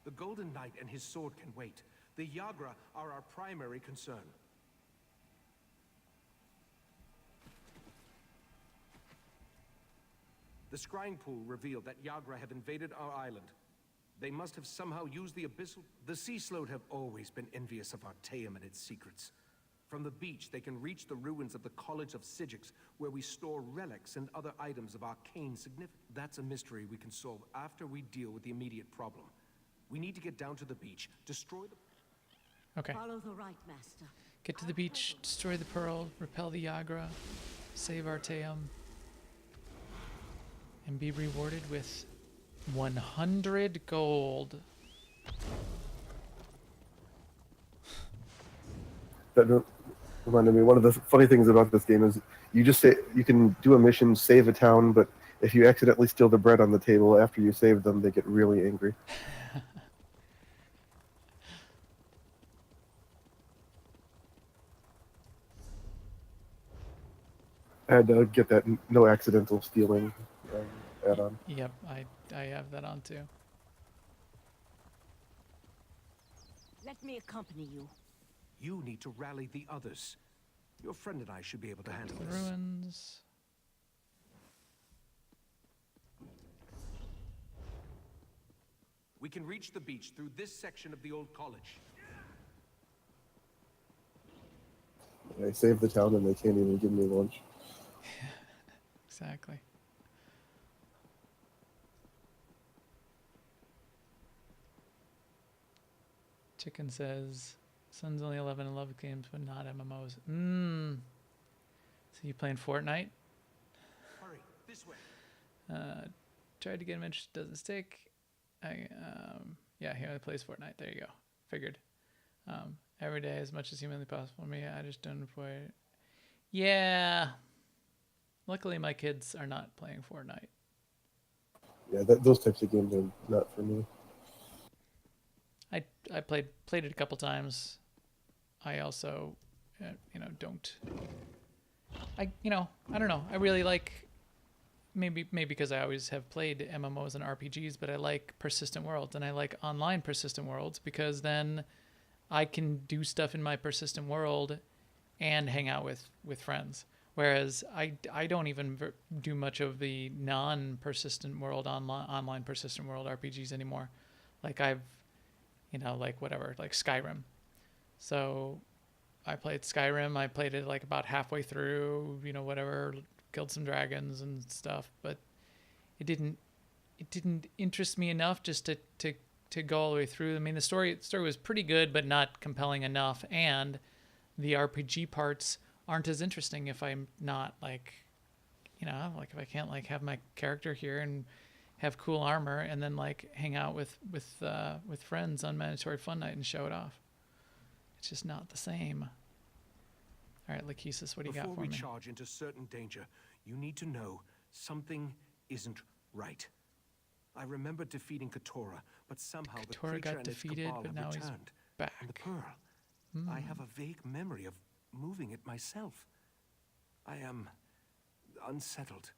S10: The Golden Knight and his sword can wait. The Yagra are our primary concern. The scrying pool revealed that Yagra have invaded our island. They must have somehow used the abyssal... The Sea Sloat have always been envious of Artaeum and its secrets. From the beach, they can reach the ruins of the College of Sigix, where we store relics and other items of arcane significance. That's a mystery we can solve after we deal with the immediate problem. We need to get down to the beach, destroy the...
S1: Okay.
S6: Follow the right master.
S1: Get to the beach, destroy the pearl, repel the Yagra, save Artaeum, and be rewarded with 100 gold.
S2: That reminded me, one of the funny things about this game is you can do a mission, save a town, but if you accidentally steal the bread on the table after you save them, they get really angry. I had to get that no accidental stealing add-on.
S1: Yep, I have that on too.
S6: Let me accompany you.
S10: You need to rally the others. Your friend and I should be able to handle
S1: The
S10: this.
S1: ruins.
S10: We can reach the beach through this section of the old college.
S2: I saved the town and they can't even give me lunch.
S1: Exactly. Chicken says, son's only 11 and love games, but not MMOs. So you playing Fortnite?
S10: Hurry, this way.
S1: Tried to get him interested, doesn't stick. Yeah, he only plays Fortnite. There you go. Figured. Every day as much as humanly possible for me. I just don't avoid it. Yeah. Luckily, my kids are not playing Fortnite.
S2: Yeah, those types of games are not for me.
S1: I played it a couple times. I also, don't. I don't know. I really like maybe because I always have played MMOs and RPGs, but I like persistent worlds, and I like online persistent worlds because then I can do stuff in my persistent world and hang out with friends. Whereas I don't even do much of the non-persistent world online persistent world RPGs anymore. Like I've, like whatever, like Skyrim. So I played Skyrim. I played it like about halfway through, whatever, killed some dragons and stuff, but it didn't interest me enough just to go all the way through. I mean, the story was pretty good, but not compelling enough, and the RPG parts aren't as interesting if I'm not like if I can't like have my character here and have cool armor and then like hang out with friends on mandatory fun night and show it off. It's just not the same. All right, Lachesis, what do you got for
S10: Before
S1: me?
S10: we charge into certain danger, you need to know something isn't right. I remember defeating Katora, but somehow the
S1: Katora
S10: creature
S1: got
S10: and its
S1: defeated,
S10: cabal
S1: but
S10: have
S1: now he's
S10: returned.
S1: back.
S10: And the pearl. I have a vague memory of moving it myself. I am unsettled.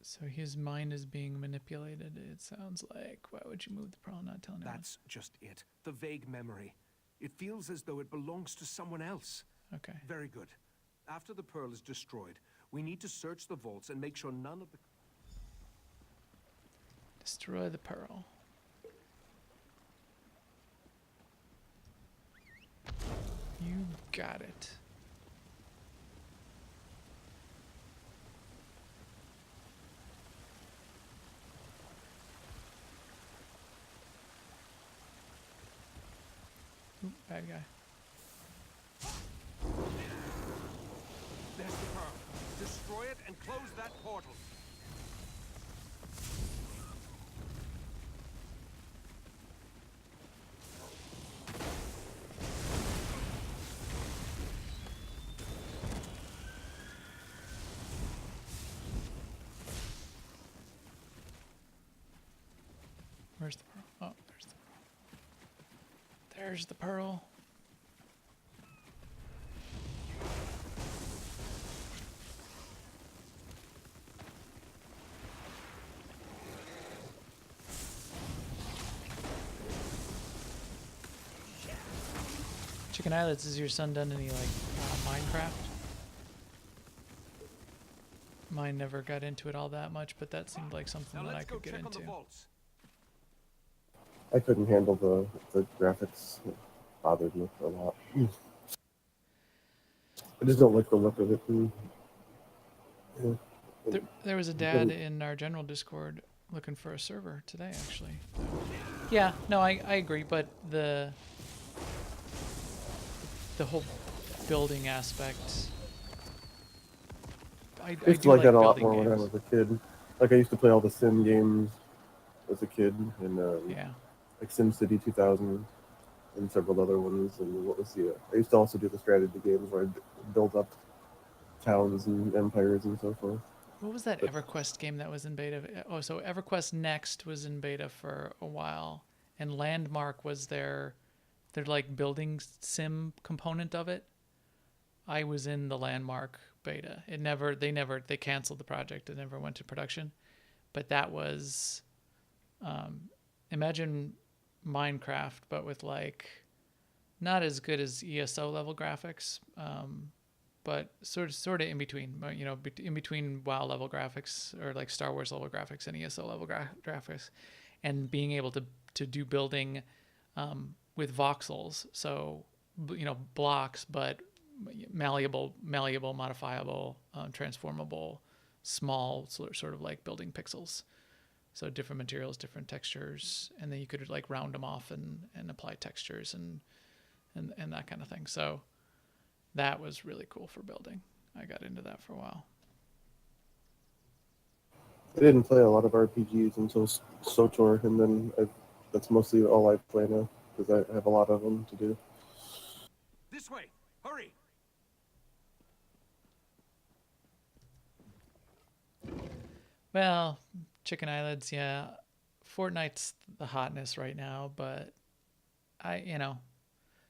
S1: So his mind is being manipulated, it sounds like. Why would you move the pearl, not tell anyone?
S10: That's just it. The vague memory. It feels as though it belongs to someone else.
S1: Okay.
S10: Very good. After the pearl is destroyed, we need to search the vaults and make sure none of the...
S1: Destroy the pearl. You got it. Ooh, bad guy.
S10: There's the pearl. Destroy it and close that portal.
S1: Where's the pearl? Oh, there's the pearl. There's the pearl. Chicken Islets, has your son done any like Minecraft? Mine never got into it all that much, but that seemed like something
S10: Now
S1: that I
S10: let's go
S1: could get
S10: check on the
S1: into.
S10: vaults.
S2: I couldn't handle the graphics. It bothered me a lot. I just don't like the look of it. Yeah.
S1: There was a dad in our general Discord looking for a server today, actually. Yeah, no, I agree, but the whole building aspect. I
S2: used
S1: do
S2: to like that a lot
S1: building
S2: more when I
S1: games.
S2: was a kid. Like I used to play all the sim games as a kid, and
S1: Yeah.
S2: like SimCity 2000 and several other ones. And what was the? I used to also do the strategy games where I build up towns and empires and so forth.
S1: What was that EverQuest game that was in beta? Oh, so EverQuest Next was in beta for a while, and Landmark was their like building sim component of it. I was in the Landmark beta. They canceled the project. It never went to production. But that was, imagine Minecraft, but with like not as good as ESO level graphics, but sort of in between, in between WoW level graphics or like Star Wars level graphics and ESO level graphics, and being able to do building with voxels, so blocks, but malleable, modifiable, transformable, small, sort of like building pixels. So different materials, different textures, and then you could like round them off and apply textures and that kind of thing. So that was really cool for building. I got into that for a while.
S2: I didn't play a lot of RPGs until SOTOR, and then that's mostly all I play now because I have a lot of them to do.
S10: This way! Hurry!
S1: Well, chicken eyelids, yeah. Fortnite's the hotness right now, but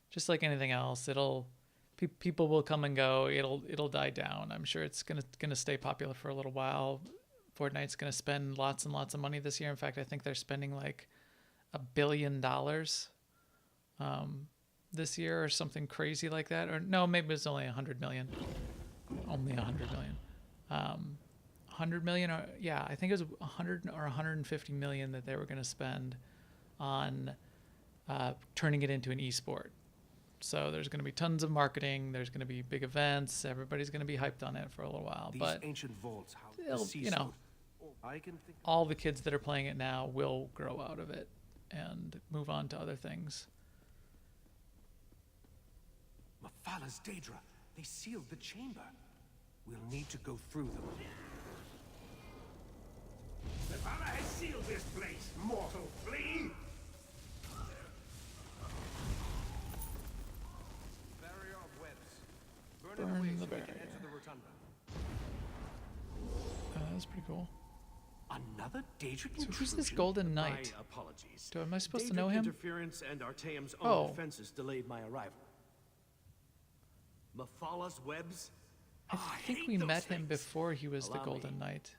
S1: just like anything else, people will come and go. It'll die down. I'm sure it's gonna stay popular for a little while. Fortnite's going to spend lots and lots of money this year. In fact, I think they're spending like $1 billion this year or something crazy like that. Or no, maybe it's only 100 million. Only 100 million. 100 million, or yeah, I think it was 100 or 150 million that they were going to spend on turning it into an esport. So there's going to be tons of marketing. There's going to be big events. Everybody's going to be hyped on it for a little while.
S10: These
S1: But
S10: ancient vaults, how
S1: it'll,
S10: the
S1: you know,
S10: I can think
S1: all the kids that are playing it now will grow out of it and move on to other things.
S10: Mephalah's Daedra. They sealed the chamber. We'll need to go through them.
S9: Mephalah has sealed this place, mortal flea!
S10: Barrier of webs. Burn,
S1: Burn
S10: it away
S1: the
S10: so we
S1: barrier.
S10: can enter the rotunda.
S1: That's pretty cool.
S10: Another Daedric
S1: So who's this
S10: intrusion?
S1: Golden Knight?
S11: My apologies.
S1: Am I supposed to
S11: Daedric
S1: know him?
S11: Interference and Artaeum's own
S1: Oh.
S11: defenses delayed my arrival. Mephalah's webs?
S1: I think
S11: hate
S1: we
S11: those
S1: met him
S11: things.
S1: before he was the
S11: Allow
S1: Golden
S11: me.
S1: Knight.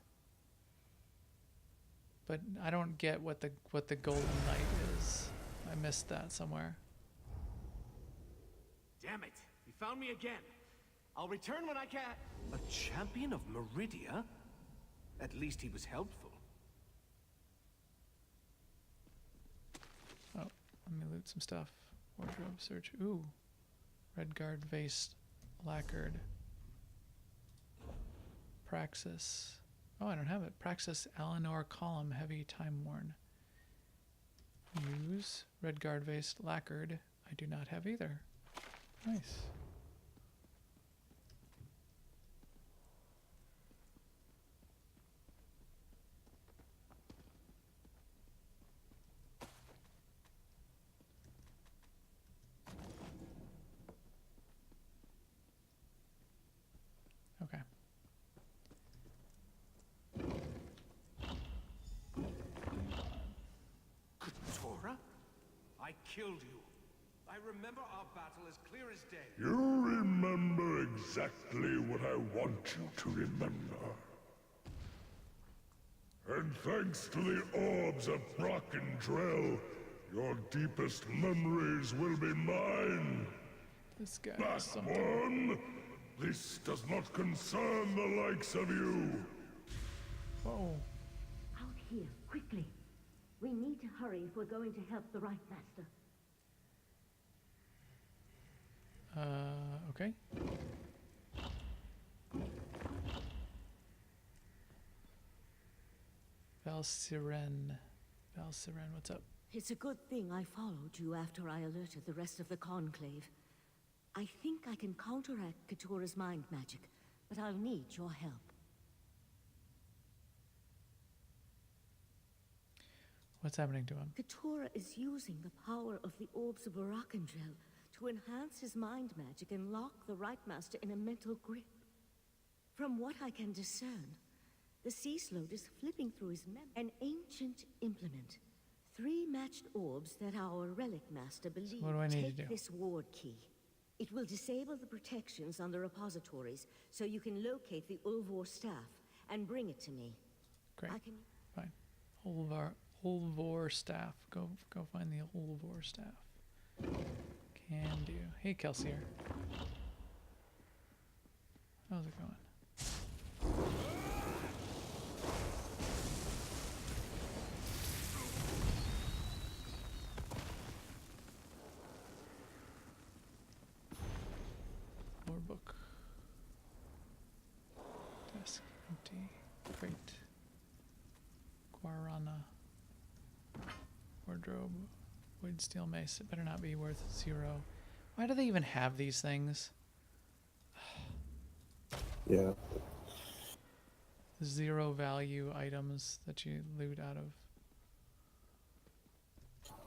S1: But I don't get what the Golden Knight is. I missed that somewhere.
S11: Damn it! You found me again. I'll return when I can.
S10: A champion of Meridia? At least he was helpful.
S1: Oh, let me loot some stuff. Wardrobe search. Ooh. Red guard vase lacquered. Praxis. Oh, I don't have it. Praxis Eleanor column heavy time worn. Use red guard vase lacquered. I do not have either. Nice. Okay.
S10: Keturah? I killed you. I remember our battle as clear as day.
S3: You remember exactly what I want you to remember. And thanks to the orbs of Brock and Drell, your deepest memories will be mine.
S1: This guy
S3: Back
S1: is something.
S3: one, this does not concern the likes of you.
S1: Whoa.
S6: Out here, quickly. We need to hurry if we're going to help the Right Master.
S1: Okay. Valsiren. Valsiren, what's up?
S6: It's a good thing I followed you after I alerted the rest of the Conclave. I think I can counteract Keturah's mind magic, but I'll need your help.
S1: What's happening to him?
S6: Keturah is using the power of the orbs of Barakandrel to enhance his mind magic and lock the Right Master in a mental grip. From what I can discern, the sea slode is flipping through his memory. An ancient implement. 3 matched orbs that our Relic Master believes
S1: what do I need to
S6: take
S1: do?
S6: this ward key. It will disable the protections on the repositories so you can locate the Ulvor staff and bring it to me.
S1: Great.
S6: I can...
S1: Fine. Ulvor staff. Go find the Ulvor staff. Can do. Hey, Kelsier. How's it going? Lore book. Desk empty. Crate. Guarana. Wardrobe. Wood steel mace. It better not be worth 0. Why do they even have these things?
S2: Yeah.
S1: 0 value items that you loot out of.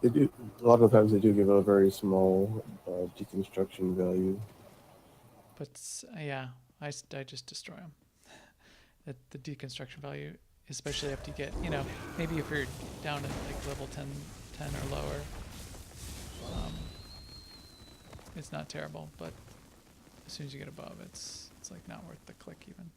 S2: They do. A lot of times they do give a very small deconstruction value.
S1: But yeah, I just destroy them. At the deconstruction value, especially after you get, you know, maybe if you're down at like level 10 or lower, it's not terrible. But as soon as you get above, it's like not worth the click even.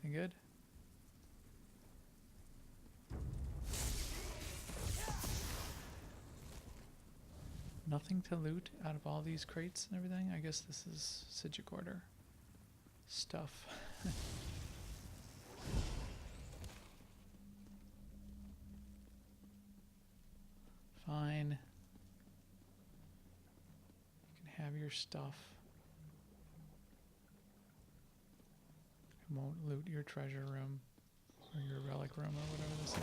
S1: Anything good? Nothing to loot out of all these crates and everything? I guess this is Sigic Order stuff. Fine. You can have your stuff. I won't loot your treasure room or your relic room or whatever this is.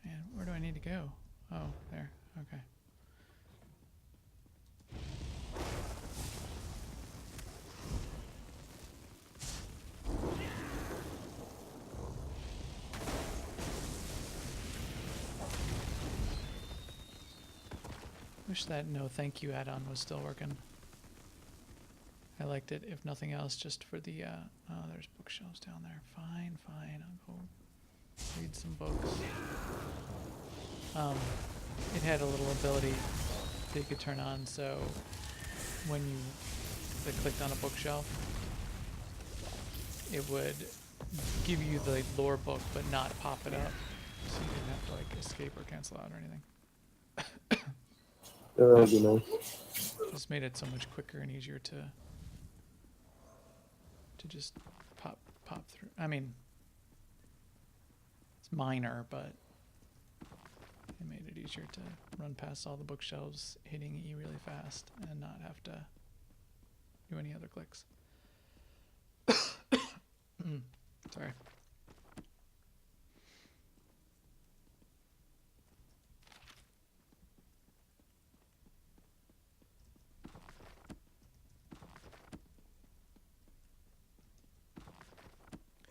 S1: Man, where do I need to go? Oh, there. Okay. Wish that no thank you add-on was still working. I liked it, if nothing else, just for the, oh, there's bookshelves down there. Fine, fine, I'll go read some books. It had a little ability that you could turn on, so when you clicked on a bookshelf, it would give you the lore book, but not pop it up, so you didn't have to, like, escape or cancel out or anything.
S2: Yeah, that would be nice.
S1: Just made it so much quicker and easier to just pop through. I mean, it's minor, but it made it easier to run past all the bookshelves, hitting E really fast, and not have to do any other clicks. Sorry.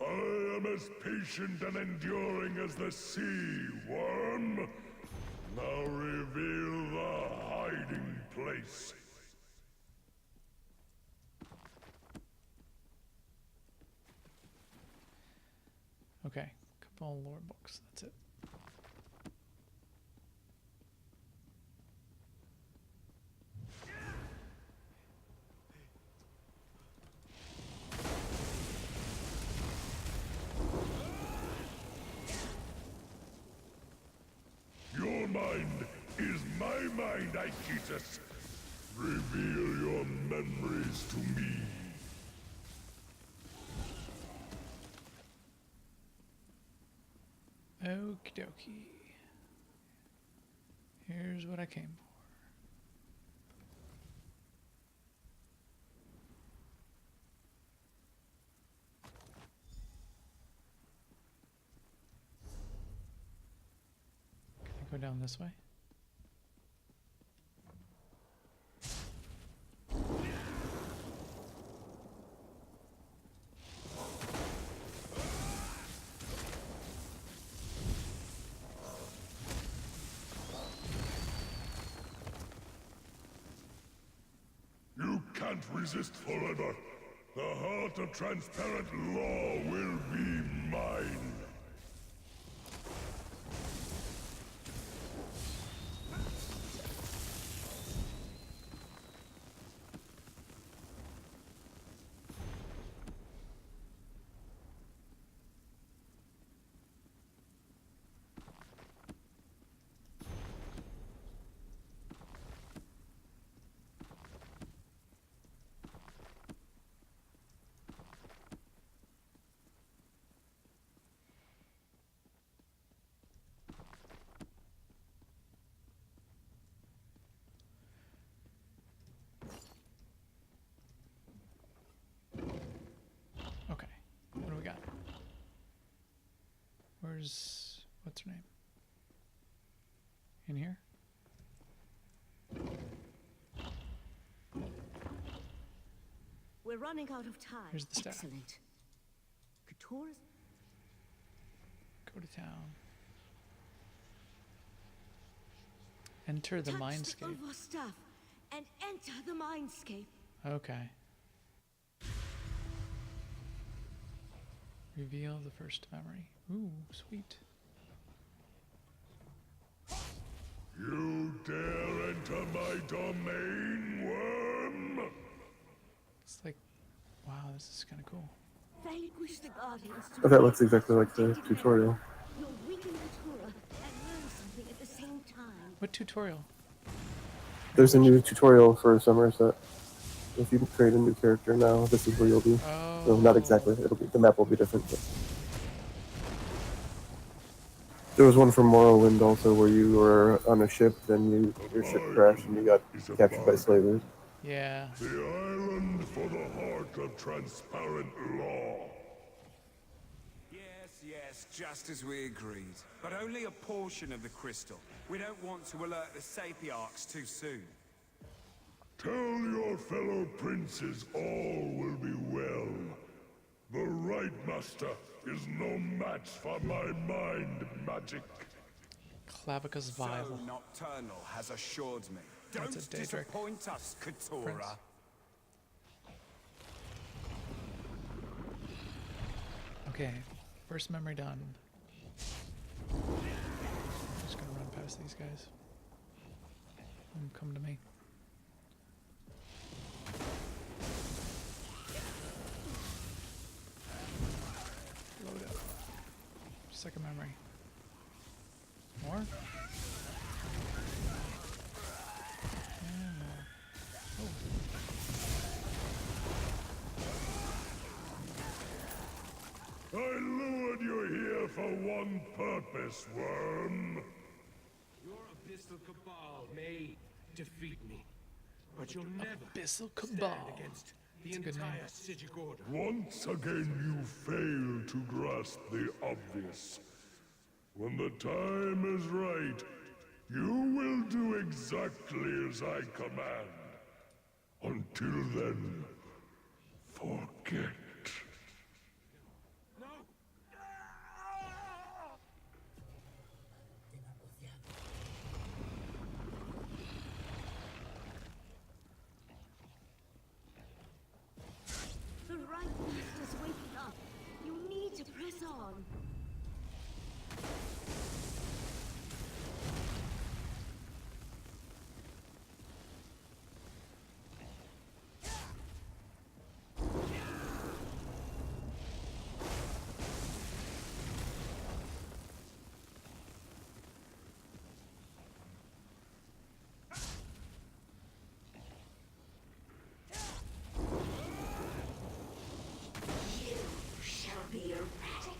S3: I am as patient and enduring as the sea, worm. Now reveal the hiding place.
S1: Okay, couple lore books, that's it.
S3: Your mind is my mind, Aegeus. Reveal your memories to me.
S1: Okie dokie. Here's what I came for. Can I go down this way?
S3: You can't resist forever. The heart of transparent law will be mine.
S1: Okay, what do we got? What's her name? In here?
S6: We're running out of time.
S1: Here's the staff.
S6: Excellent. Couture's
S1: Go to town. Enter the
S6: touch
S1: mindscape.
S6: the Ulva staff and enter the mindscape.
S1: Okay. Reveal the first memory. Ooh, sweet.
S3: You dare enter my domain, worm?
S1: It's like, wow, this is kind of cool.
S6: Vanquish the Guardians to
S2: Oh, that looks exactly like the tutorial.
S6: You'll weaken the Torah and learn something at the same time.
S1: What tutorial?
S2: There's a new tutorial for Somerset. If you create a new character now, this is where you'll be.
S1: Oh.
S2: No, not exactly. It'll be, the map will be different. But there was one from Morrowind also where you were on a ship, then your ship crashed and you got captured by slavers.
S1: Yeah.
S3: The island for the heart of transparent law.
S12: Yes, just as we agreed. But only a portion of the crystal. We don't want to alert the Sapiarchs too soon.
S3: Tell your fellow princes all will be well. The right master is no match for my mind magic.
S1: Clavicus Vile.
S12: So Nocturnal has assured me.
S1: That's
S12: Don't
S1: a Daedric
S12: disappoint us, Keturah.
S1: prince. Okay, first memory done. I'm just gonna run past these guys. Come to me. Load up. Second memory. More? And more. Oh.
S3: I lured you here for one purpose, worm.
S10: Your abyssal cabal may defeat me, but you'll never
S1: Abyssal
S10: stand
S1: Cabal.
S10: against the
S1: That's a good
S10: entire
S1: name.
S10: Psijic Order.
S3: Once again you fail to grasp the obvious. When the time is right, you will do exactly as I command. Until then, forget.
S10: No!
S6: The right master's waking up. You need to press on.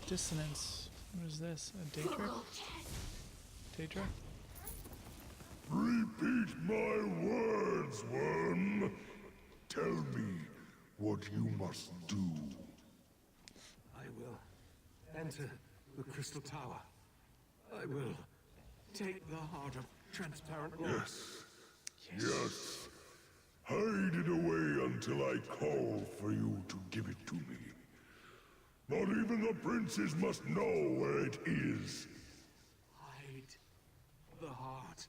S1: Dissonance. What is this? A Daedric? Daedra?
S3: Repeat my words, worm. Tell me what you must do.
S10: I will enter the Crystal Tower. I will take the heart of transparent law.
S3: Yes. Hide it away until I call for you to give it to me. Not even the princes must know where it is.
S10: Hide the heart.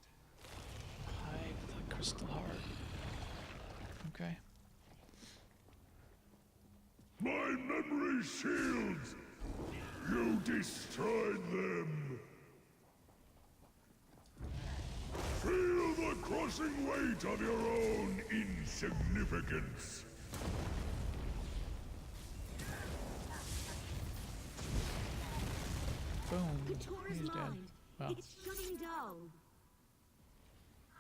S1: Hide the crystal heart. Okay.
S3: My memory shields! You destroyed them! Feel the crushing weight of your own insignificance.
S1: Boom.
S6: Keturah's
S1: He's dead.
S6: mind.
S1: Well,
S6: It's shutting down.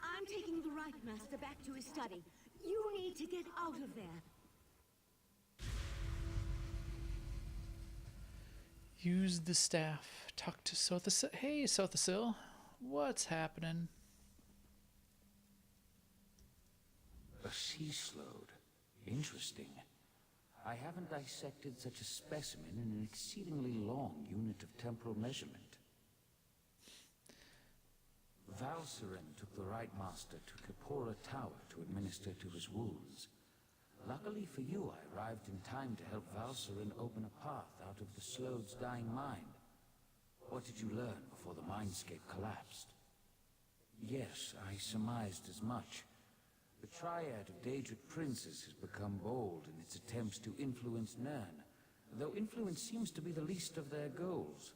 S6: I'm taking the right master back to his study. You need to get out of there.
S1: use the staff. Talk to Sothasil. Hey, Sothasil. What's happening?
S13: A sea slode. Interesting. I haven't dissected such a specimen in an exceedingly long unit of temporal measurement. Valcerin took the Right Master to Kapora Tower to administer to his wounds. Luckily for you, I arrived in time to help Valcerin open a path out of the Slode's dying mind. What did you learn before the mindscape collapsed? Yes, I surmised as much. The triad of Daedric princes has become bold in its attempts to influence Nirn, though influence seems to be the least of their goals.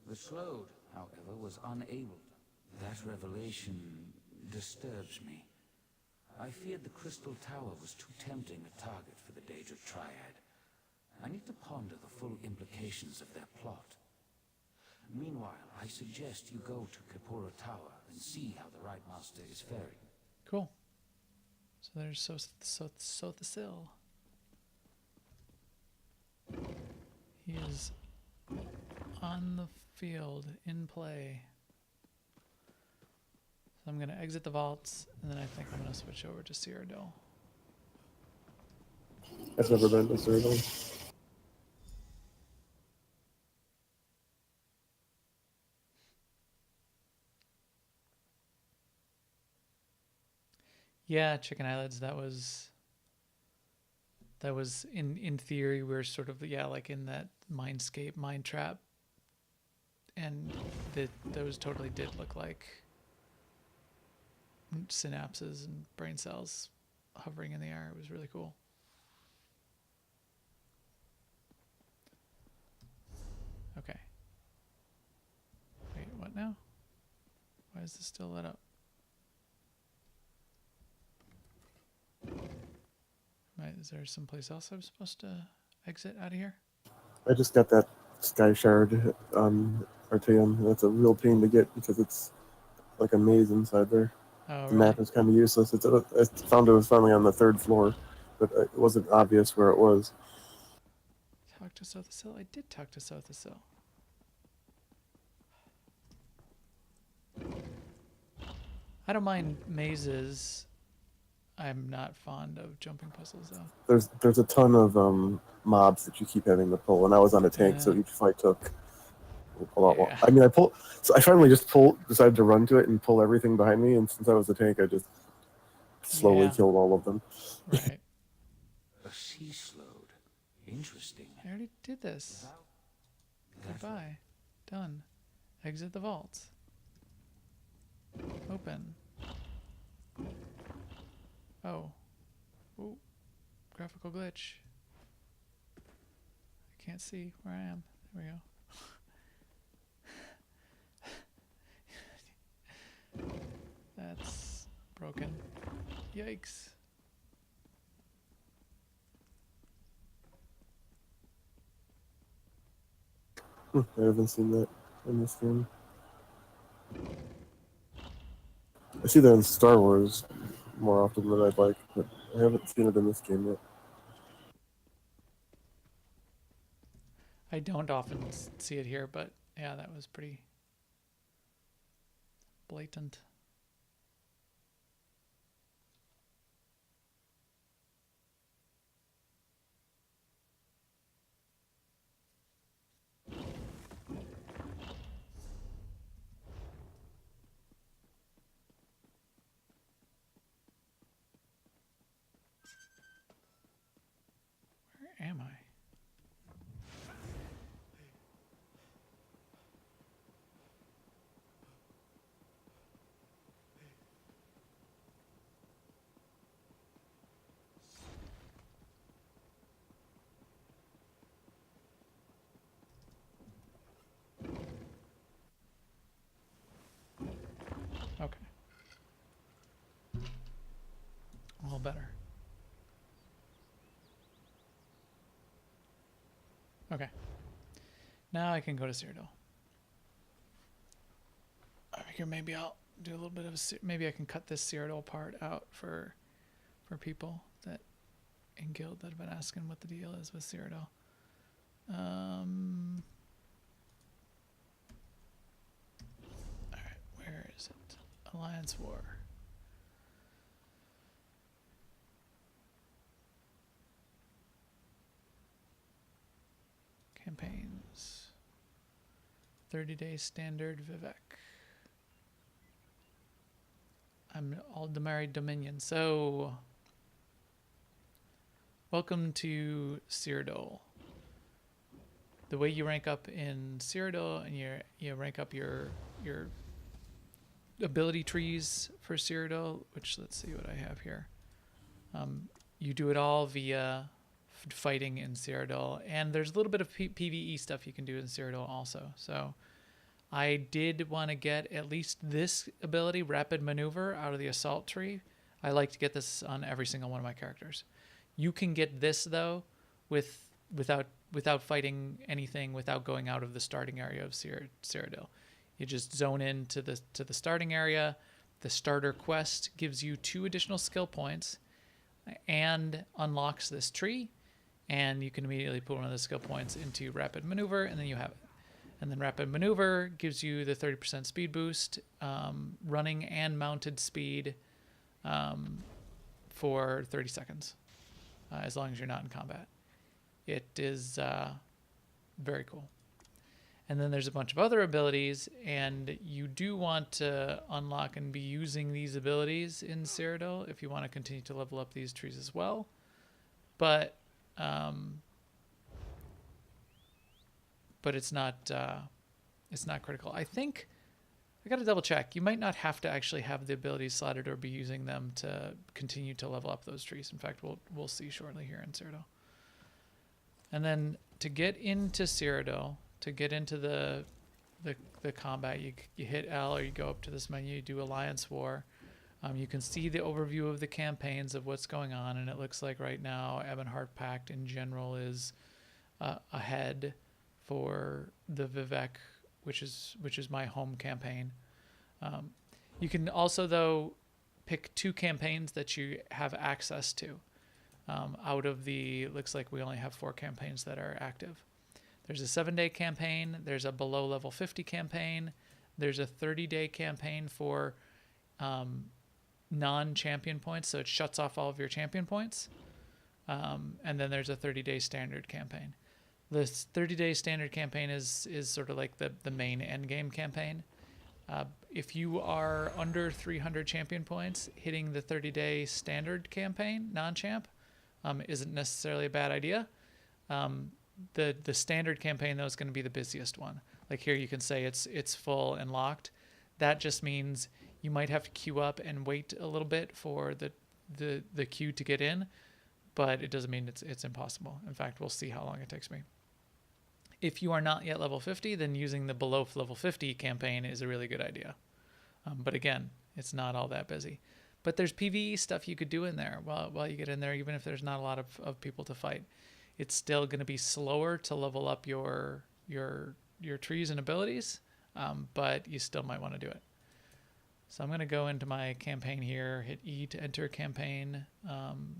S13: The Slode, however, was unable. That revelation disturbs me. I feared the Crystal Tower was too tempting a target for the Daedra Triad. I need to ponder the full implications of their plot. Meanwhile, I suggest you go to Kapora Tower and see how the Right Master is faring.
S1: Cool. So there's Sothasil. He is on the field, in play. So I'm going to exit the vaults, and then I think I'm going to switch over to Cyrodiil.
S2: I've never been to Cyrodiil.
S1: Yeah, Chicken Eyelids, that was in theory we're sort of, yeah, like in that mindscape, mind trap, and those totally did look like synapses and brain cells hovering in the air. It was really cool. Okay. Wait, what now? Why is this still lit up? Is there someplace else I'm supposed to exit out of here?
S2: I just got that Sky Shard Arteum. That's a real pain to get because it's like a maze inside there.
S1: Oh,
S2: The
S1: really?
S2: map is kind of useless. I found it was finally on the 3rd floor, but it wasn't obvious where it was.
S1: Talk to Sothasil? I did talk to Sothasil. I don't mind mazes. I'm not fond of jumping puzzles, though.
S2: There's a ton of mobs that you keep having to pull, and I was on a tank, so each fight took a lot longer. I mean, I finally just decided to run to it and pull everything behind me, and since I was a tank, I just slowly killed all of them.
S1: Right.
S13: A sea slode. Interesting.
S1: I already did this. Goodbye. Done. Exit the vault. Open. Oh. Ooh. Graphical glitch. I can't see where I am. There we go. That's broken. Yikes.
S2: I haven't seen that in this game. I see that in Star Wars more often than I'd like, but I haven't seen it in this game yet.
S1: I don't often see it here, but yeah, that was pretty blatant. Where am I? Okay. All better. Okay. Now I can go to Cyrodiil. I figure maybe I'll do a little bit of maybe I can cut this Cyrodiil part out for people that in guild that have been asking what the deal is with Cyrodiil. Alright, where is it? Alliance War. Campaigns. 30-day standard Vivek. I'm Aldemari Dominion. So, welcome to Cyrodiil. The way you rank up in Cyrodiil, and you rank up your ability trees for Cyrodiil, which let's see what I have here. You do it all via fighting in Cyrodiil, and there's a little bit of PvE stuff you can do in Cyrodiil also. So I did want to get at least this ability, Rapid Maneuver, out of the Assault tree. I like to get this on every single one of my characters. You can get this though without fighting anything, without going out of the starting area of Cyrodiil. You just zone into the starting area. The starter quest gives you 2 additional skill points and unlocks this tree, and you can immediately put one of the skill points into Rapid Maneuver, and then you have it. And then Rapid Maneuver gives you the 30% speed boost, running and mounted speed for 30 seconds, as long as you're not in combat. It is very cool. And then there's a bunch of other abilities, and you do want to unlock and be using these abilities in Cyrodiil if you want to continue to level up these trees as well. But it's not critical. I think I got to double check. You might not have to actually have the abilities slotted or be using them to continue to level up those trees. In fact, we'll see shortly here in Cyrodiil. And then to get into Cyrodiil, to get into the combat, you hit L, or you go up to this menu, you do Alliance War. You can see the overview of the campaigns of what's going on, and it looks like right now Ebonheart Pact in general is ahead for the Vivek, which is my home campaign. You can also though pick 2 campaigns that you have access to. Out of the, looks like we only have 4 campaigns that are active. There's a 7-day campaign, there's a below level 50 campaign, there's a 30-day campaign for non-champion points, so it shuts off all of your champion points. And then there's a 30-day standard campaign. This 30-day standard campaign is sort of like the main endgame campaign. If you are under 300 champion points, hitting the 30-day standard campaign, non-champ, isn't necessarily a bad idea. The standard campaign, though, is going to be the busiest one. Like here you can say it's full and locked. That just means you might have to queue up and wait a little bit for the queue to get in, but it doesn't mean it's impossible. In fact, we'll see how long it takes me. If you are not yet level 50, then using the below level 50 campaign is a really good idea. But again, it's not all that busy. But there's PvE stuff you could do in there while you get in there, even if there's not a lot of people to fight. It's still going to be slower to level up your trees and abilities, but you still might want to do it. So I'm going to go into my campaign here, hit E to enter campaign.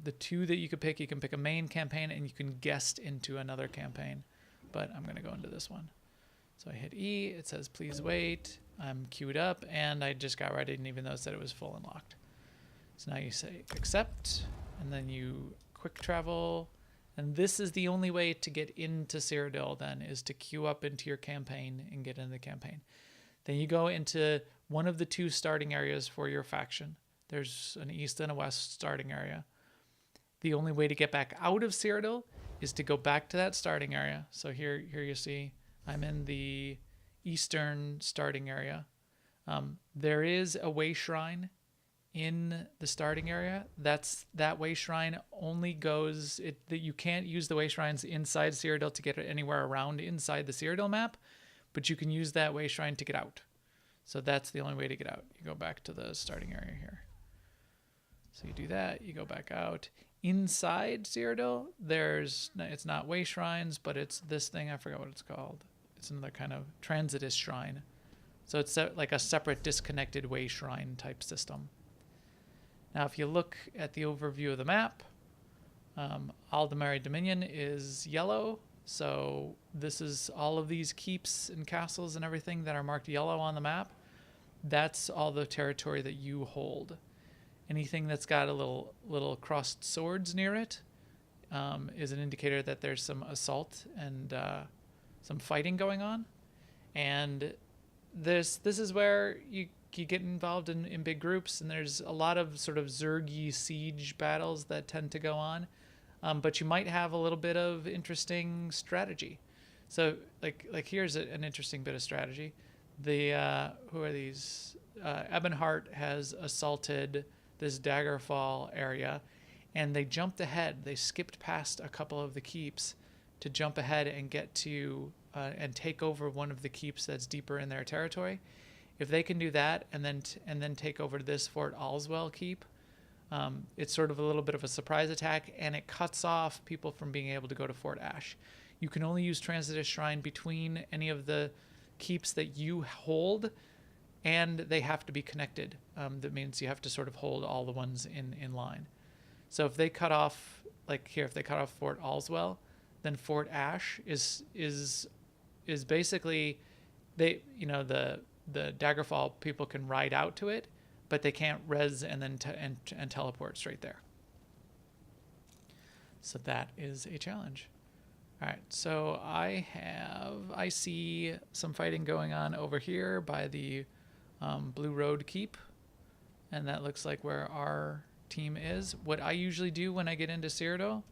S1: The 2 that you can pick a main campaign, and you can guest into another campaign. But I'm going to go into this one. So I hit E, it says please wait, I'm queued up, and I just got where I didn't even notice that it was full and locked. So now you say accept, and then you quick travel, and this is the only way to get into Cyrodiil then, is to queue up into your campaign and get into the campaign. Then you go into one of the 2 starting areas for your faction. There's an east and a west starting area. The only way to get back out of Cyrodiil is to go back to that starting area. So here you see I'm in the eastern starting area. There is a way shrine in the starting area. That way shrine only goes, that you can't use the way shrines inside Cyrodiil to get anywhere around inside the Cyrodiil map, but you can use that way shrine to get out. So that's the only way to get out. You go back to the starting area here. So you do that, you go back out. Inside Cyrodiil, it's not way shrines, but it's this thing, I forgot what it's called. It's another kind of transitus shrine. So it's like a separate disconnected way shrine type system. Now, if you look at the overview of the map, Aldemari Dominion is yellow. So this is all of these keeps and castles and everything that are marked yellow on the map. That's all the territory that you hold. Anything that's got a little crossed swords near it is an indicator that there's some assault and some fighting going on. And this is where you get involved in big groups, and there's a lot of sort of Zergy siege battles that tend to go on. But you might have a little bit of interesting strategy. So like here's an interesting bit of strategy. The who are these? Ebonheart has assaulted this Daggerfall area, and they jumped ahead. They skipped past a couple of the keeps to jump ahead and get to and take over one of the keeps that's deeper in their territory. If they can do that and then take over this Fort Allswell keep, it's sort of a little bit of a surprise attack, and it cuts off people from being able to go to Fort Ash. You can only use Transitus Shrine between any of the keeps that you hold, and they have to be connected. That means you have to sort of hold all the ones in line. So if they cut off, like here, if they cut off Fort Allswell, then Fort Ash is basically, they, you know, the Daggerfall people can ride out to it, but they can't res and then and teleport straight there. So that is a challenge. All right, so I see some fighting going on over here by the Blue Road Keep, and that looks like where our team is. What I usually do when I get into Cyrodiil,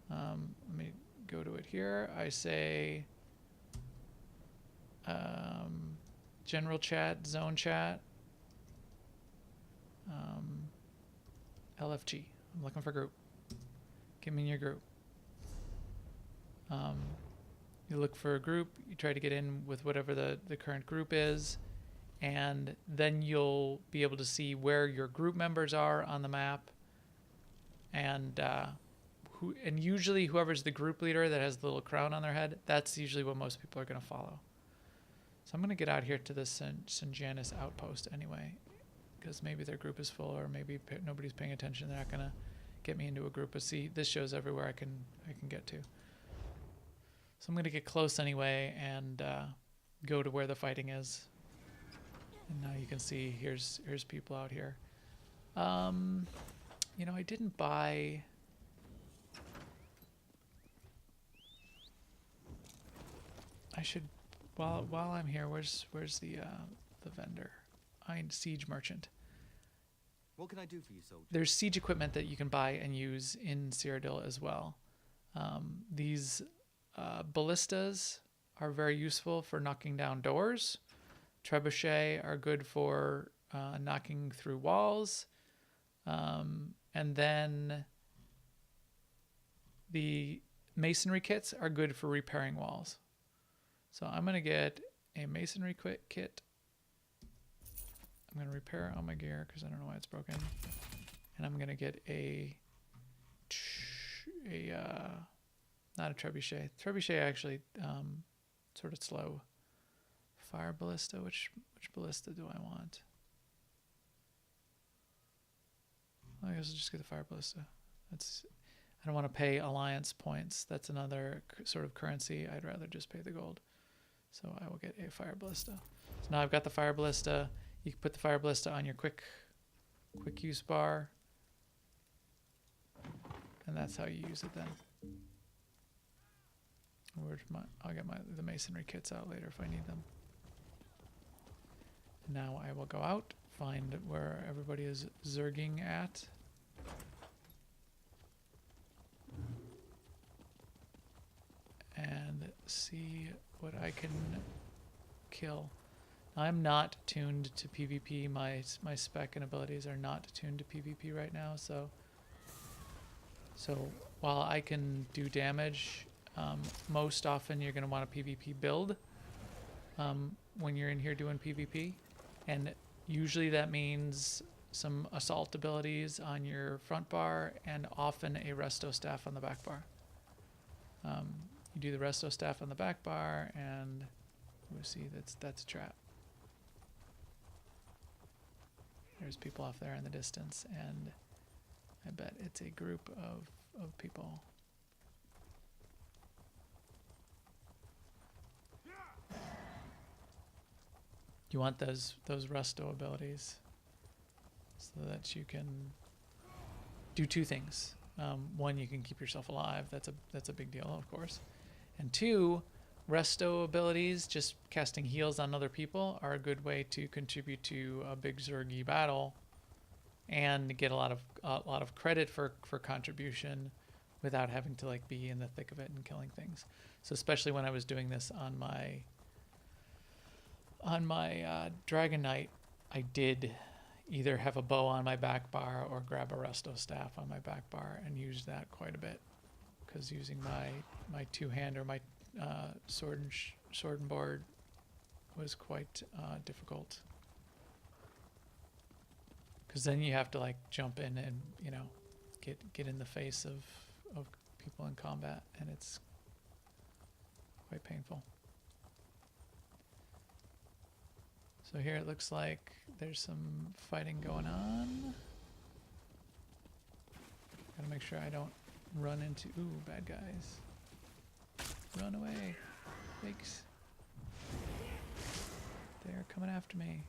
S1: let me go to it here. I say general chat, zone chat, LFG. I'm looking for group. Get me in your group. You look for a group, you try to get in with whatever the current group is, and then you'll be able to see where your group members are on the map, and usually whoever's the group leader that has the little crown on their head, that's usually what most people are going to follow. So I'm going to get out here to this St. Janis outpost anyway, because maybe their group is full, or maybe nobody's paying attention. They're not going to get me into a group. But see, this shows everywhere I can get to. So I'm going to get close anyway and go to where the fighting is. And now you can see here's people out here. You know, I didn't buy. I should. While I'm here, where's the vendor? Siege merchant.
S7: What can I do for you, soldier?
S1: There's siege equipment that you can buy and use in Cyrodiil as well. These ballistas are very useful for knocking down doors. Trebuchet are good for knocking through walls. And then the masonry kits are good for repairing walls. So I'm going to get a masonry kit. I'm going to repair all my gear because I don't know why it's broken. And I'm going to get not a trebuchet. Trebuchet actually sort of slow. Fire ballista. Which ballista do I want? I guess I'll just get the fire ballista. I don't want to pay alliance points. That's another sort of currency. I'd rather just pay the gold. So I will get a fire ballista. So now I've got the fire ballista. You can put the fire ballista on your quick use bar, and that's how you use it then. I'll get the masonry kits out later if I need them. Now I will go out, find where everybody is zerging at. And see what I can kill. I'm not tuned to PvP. My spec and abilities are not tuned to PvP right now, so while I can do damage, most often you're going to want a PvP build when you're in here doing PvP, and usually that means some assault abilities on your front bar and often a resto staff on the back bar. You do the resto staff on the back bar, and we'll see that's a trap. There's people off there in the distance, and I bet it's a group of people. You want those resto abilities so that you can do two things. One, you can keep yourself alive. That's a big deal, of course. And two, resto abilities, just casting heals on other people, are a good way to contribute to a big Zergy battle and get a lot of credit for contribution without having to like be in the thick of it and killing things. So especially when I was doing this on my Dragon Knight, I did either have a bow on my back bar or grab a resto staff on my back bar and use that quite a bit, because using my two-hand or my sword and board was quite difficult. Because then you have to like jump in and, you know, get in the face of people in combat, and it's quite painful. So here it looks like there's some fighting going on. Gotta make sure I don't run into bad guys. Run away. Yikes. They're coming after me.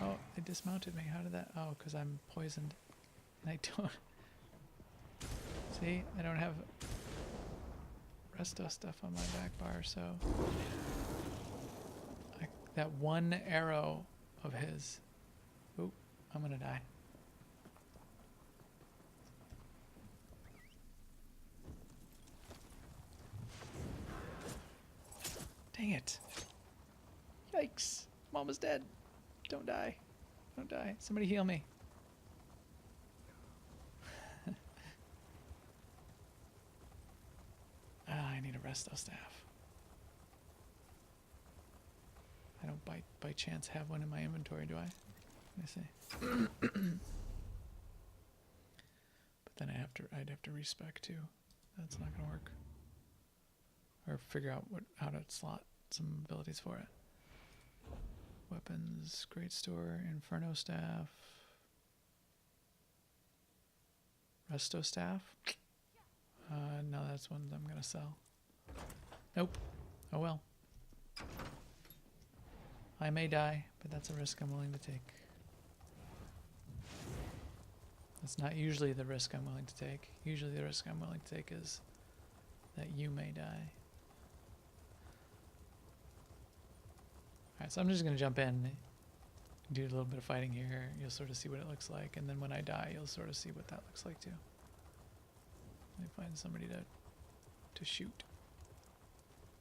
S1: Oh, they dismounted me. How did that? Oh, because I'm poisoned. And I don't... See? I don't have resto stuff on my back bar, so... that one arrow of his... Oop, I'm gonna die. Dang it. Yikes. Mom is dead. Don't die. Don't die. Somebody heal me. I need a resto staff. I don't by chance have one in my inventory, do I? Let me see. But then I'd have to respec too. That's not gonna work. Or figure out how to slot some abilities for it. Weapons, great store, inferno staff, resto staff. No, that's one I'm gonna sell. Nope. Oh well. I may die, but that's a risk I'm willing to take. That's not usually the risk I'm willing to take. Usually the risk I'm willing to take is that you may die. Alright, so I'm just going to jump in, do a little bit of fighting here. You'll sort of see what it looks like, and then when I die, you'll sort of see what that looks like too. Let me find somebody to shoot.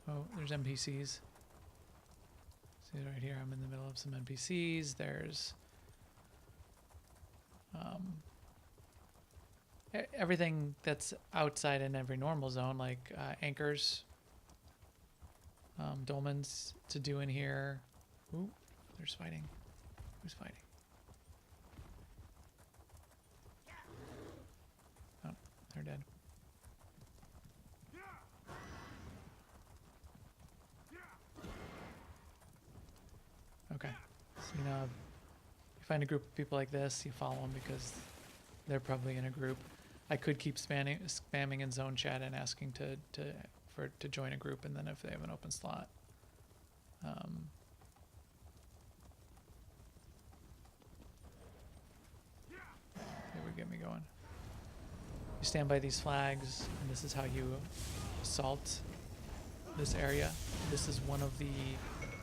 S1: Oh, there's NPCs. See right here, I'm in the middle of some NPCs. There's everything that's outside in every normal zone, like anchors, dolmens to do in here. Ooh, there's fighting. Who's fighting? Oh, they're dead. Okay, so you know, you find a group of people like this, you follow them because they're probably in a group. I could keep spamming in zone chat and asking to join a group, and then if they have an open slot, they would get me going. You stand by these flags, and this is how you assault this area. This is one of the...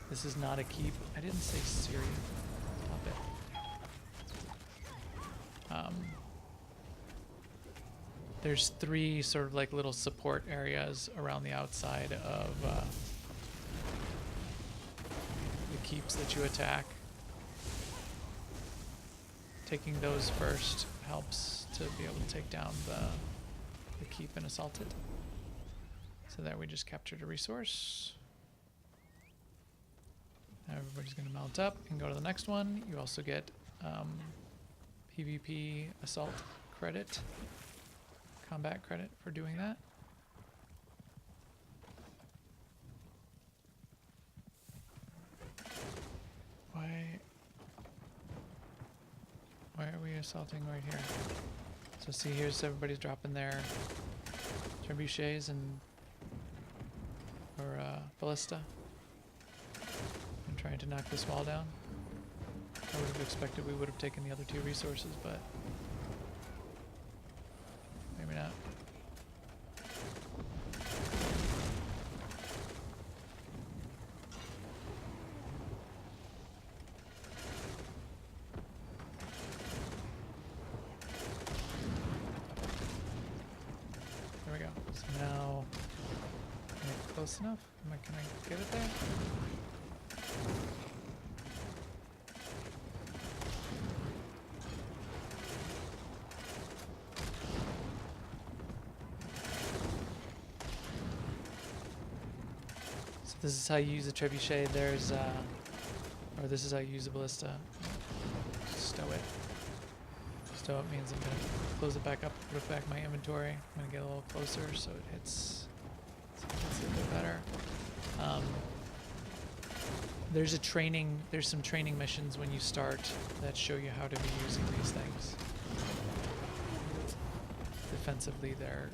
S1: This is not a keep. I didn't say Syria. Stop it. There's 3 sort of like little support areas around the outside of the keeps that you attack. Taking those first helps to be able to take down the keep and assault it. So there we just captured a resource. Now everybody's going to mount up and go to the next one. You also get PvP assault credit, combat credit for doing that. Why are we assaulting right here? So see, here's everybody's dropping their trebuchets or ballista. Trying to knock this wall down. I would have expected we would have taken the other 2 resources, but maybe not. There we go. So now, close enough? Can I get it there? This is how you use a trebuchet. There's, or this is how you use a ballista. Stow it. Stow it means I'm gonna close it back up, put it back in my inventory. I'm gonna get a little closer so it hits a little bit better. There's some training missions when you start that show you how to be using these things. Defensively, they're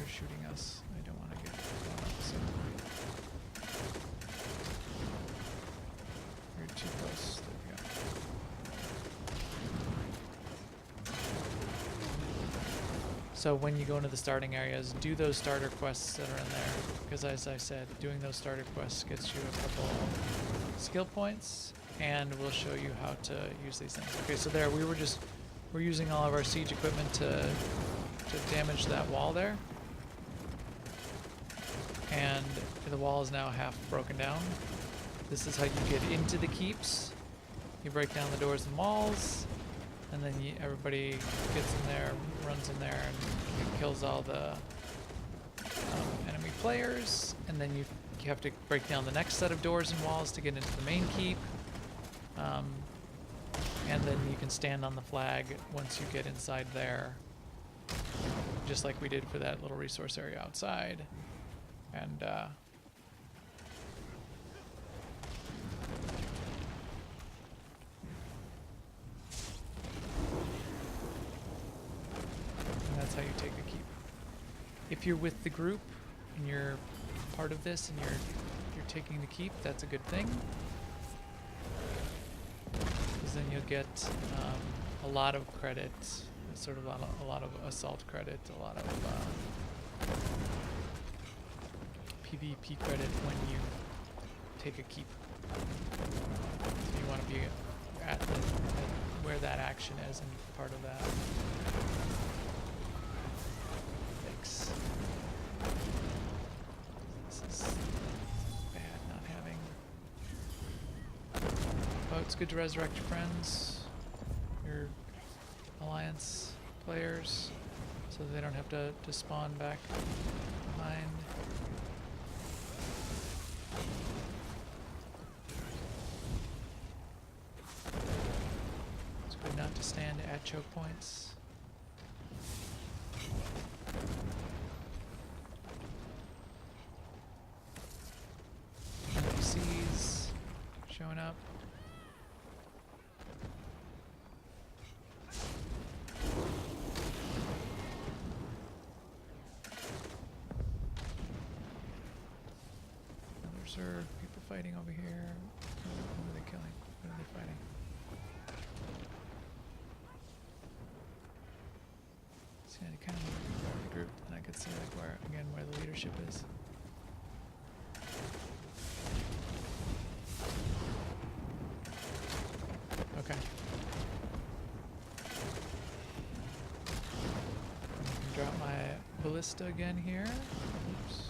S1: shooting us. I don't want to get blown up, so we're too close. There we go. So when you go into the starting areas, do those starter quests that are in there, because as I said, doing those starter quests gets you a couple skill points, and will show you how to use these things. Okay, so there we're using all of our siege equipment to damage that wall there, and the wall is now half broken down. This is how you get into the keeps. You break down the doors and walls, and then everybody gets in there, runs in there, and kills all the enemy players, and then you have to break down the next set of doors and walls to get into the main keep, and then you can stand on the flag once you get inside there, just like we did for that little resource area outside. And that's how you take a keep. If you're with the group and you're part of this and you're taking the keep, that's a good thing, because then you'll get a lot of credit, sort of a lot of assault credit, a lot of PvP credit when you take a keep. So you want to be at where that action is and part of that. Thanks. This is bad not having. Oh, it's good to resurrect your friends, your alliance players, so they don't have to spawn back behind. It's good not to stand at choke points. NPCs showing up. Others are people fighting over here. Who are they killing? What are they fighting? See, I kind of need to be part of the group, and I could see like where the leadership is. Okay. Drop my ballista again here. Oops.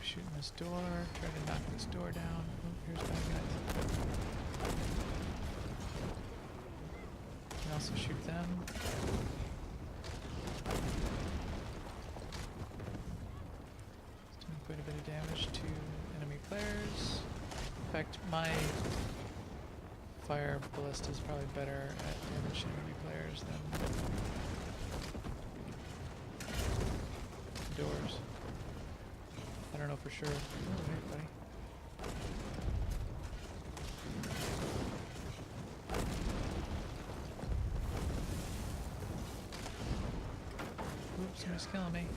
S1: Shooting this door, try to knock this door down. Oh, here's bad guys. You can also shoot them. It's doing quite a bit of damage to enemy players. In fact, my fire ballista is probably better at damaging enemy players than doors. I don't know for sure. Oh, hey, buddy. Oops, somebody's killing me.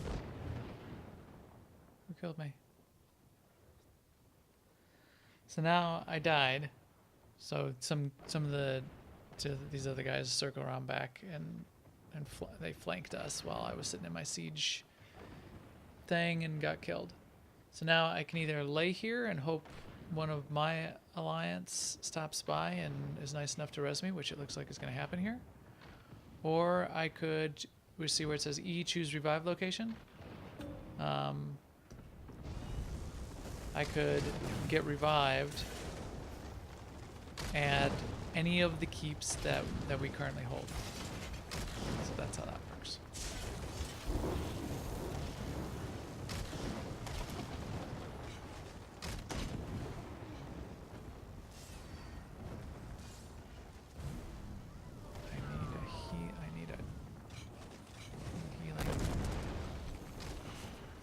S1: Who killed me? So now I died. So some of the these other guys circle around back and they flanked us while I was sitting in my siege thing and got killed. So now I can either lay here and hope one of my alliance stops by and is nice enough to res me, which it looks like is going to happen here. Or I could, we see where it says E, choose revive location. I could get revived at any of the keeps that we currently hold. So that's how that works. I need a healing.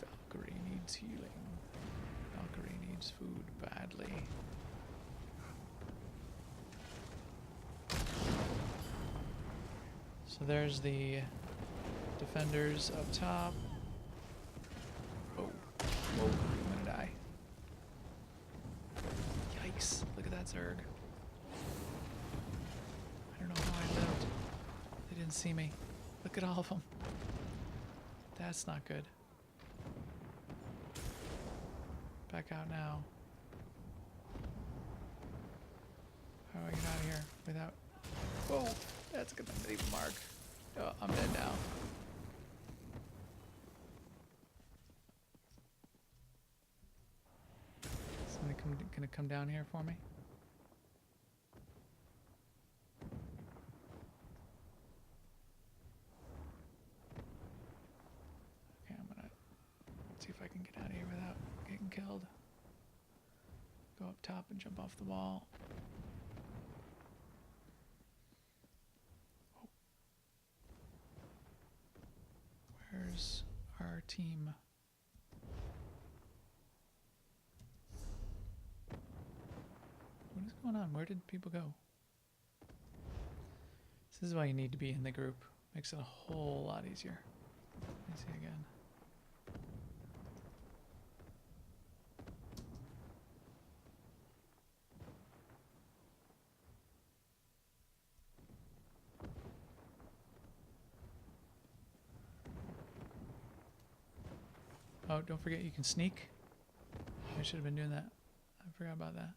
S1: Valkyrie needs healing. Valkyrie needs food badly. So there's the defenders up top. Oh, whoa, I'm gonna die. Yikes, look at that Zerg. I don't know how I lived. They didn't see me. Look at all of them. That's not good. Back out now. How do I get out of here without... Whoa, that's gonna leave a mark. Oh, I'm dead now. Somebody gonna come down here for me? Okay, I'm gonna see if I can get out of here without getting killed. Go up top and jump off the wall. Where's our team? What is going on? Where did people go? This is why you need to be in the group. Makes it a whole lot easier. Let me see again. Oh, don't forget you can sneak. I should have been doing that. I forgot about that.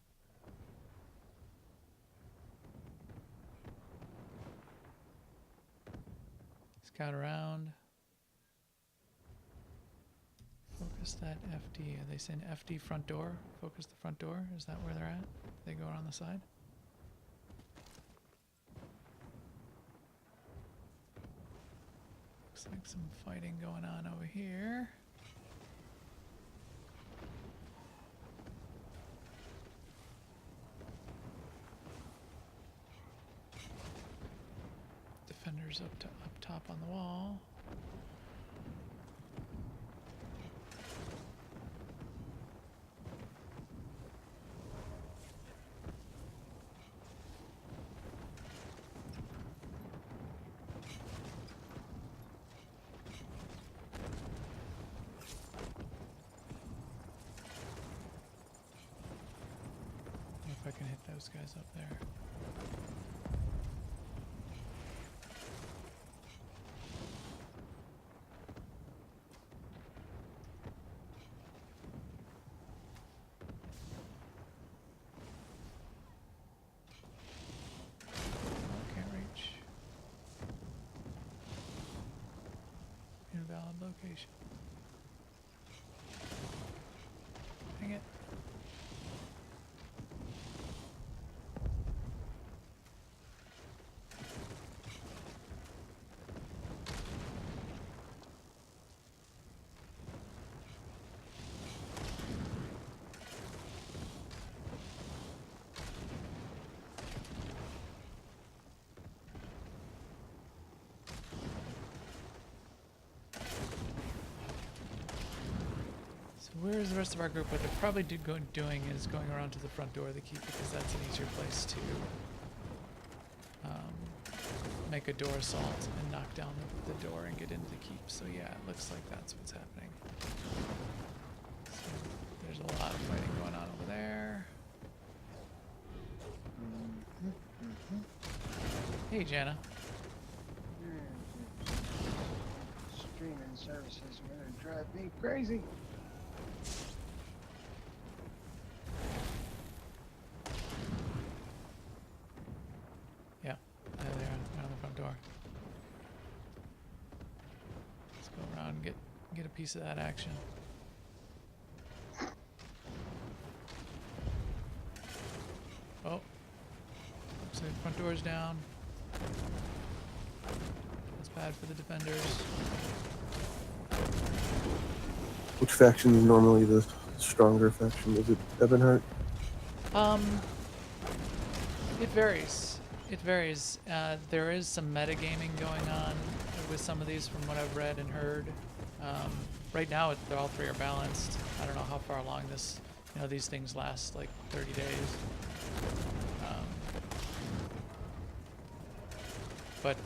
S1: Scout around. Focus that FD. Are they saying FD front door? Focus the front door? Is that where they're at? They go around the side? Looks like some fighting going on over here. Defenders up top on the wall. If I can hit those guys up there. Invalid location. Dang it. Where's the rest of our group? What they're probably doing is going around to the front door of the keep because that's an easier place to make a door assault and knock down the door and get into the keep. So yeah, it looks like that's what's happening. So there's a lot of fighting going on over there. Hey, Jana.
S14: Streaming services are gonna drive me crazy.
S1: Yeah, there they are on the front door. Let's go around and get a piece of that action. Oh, looks like the front door's down. That's bad for the defenders.
S2: Which faction is normally the stronger faction? Is it Ebonheart?
S1: It varies. It varies. There is some metagaming going on with some of these from what I've read and heard. Right now, they're all three are balanced. I don't know how far along this, these things last like 30 days. But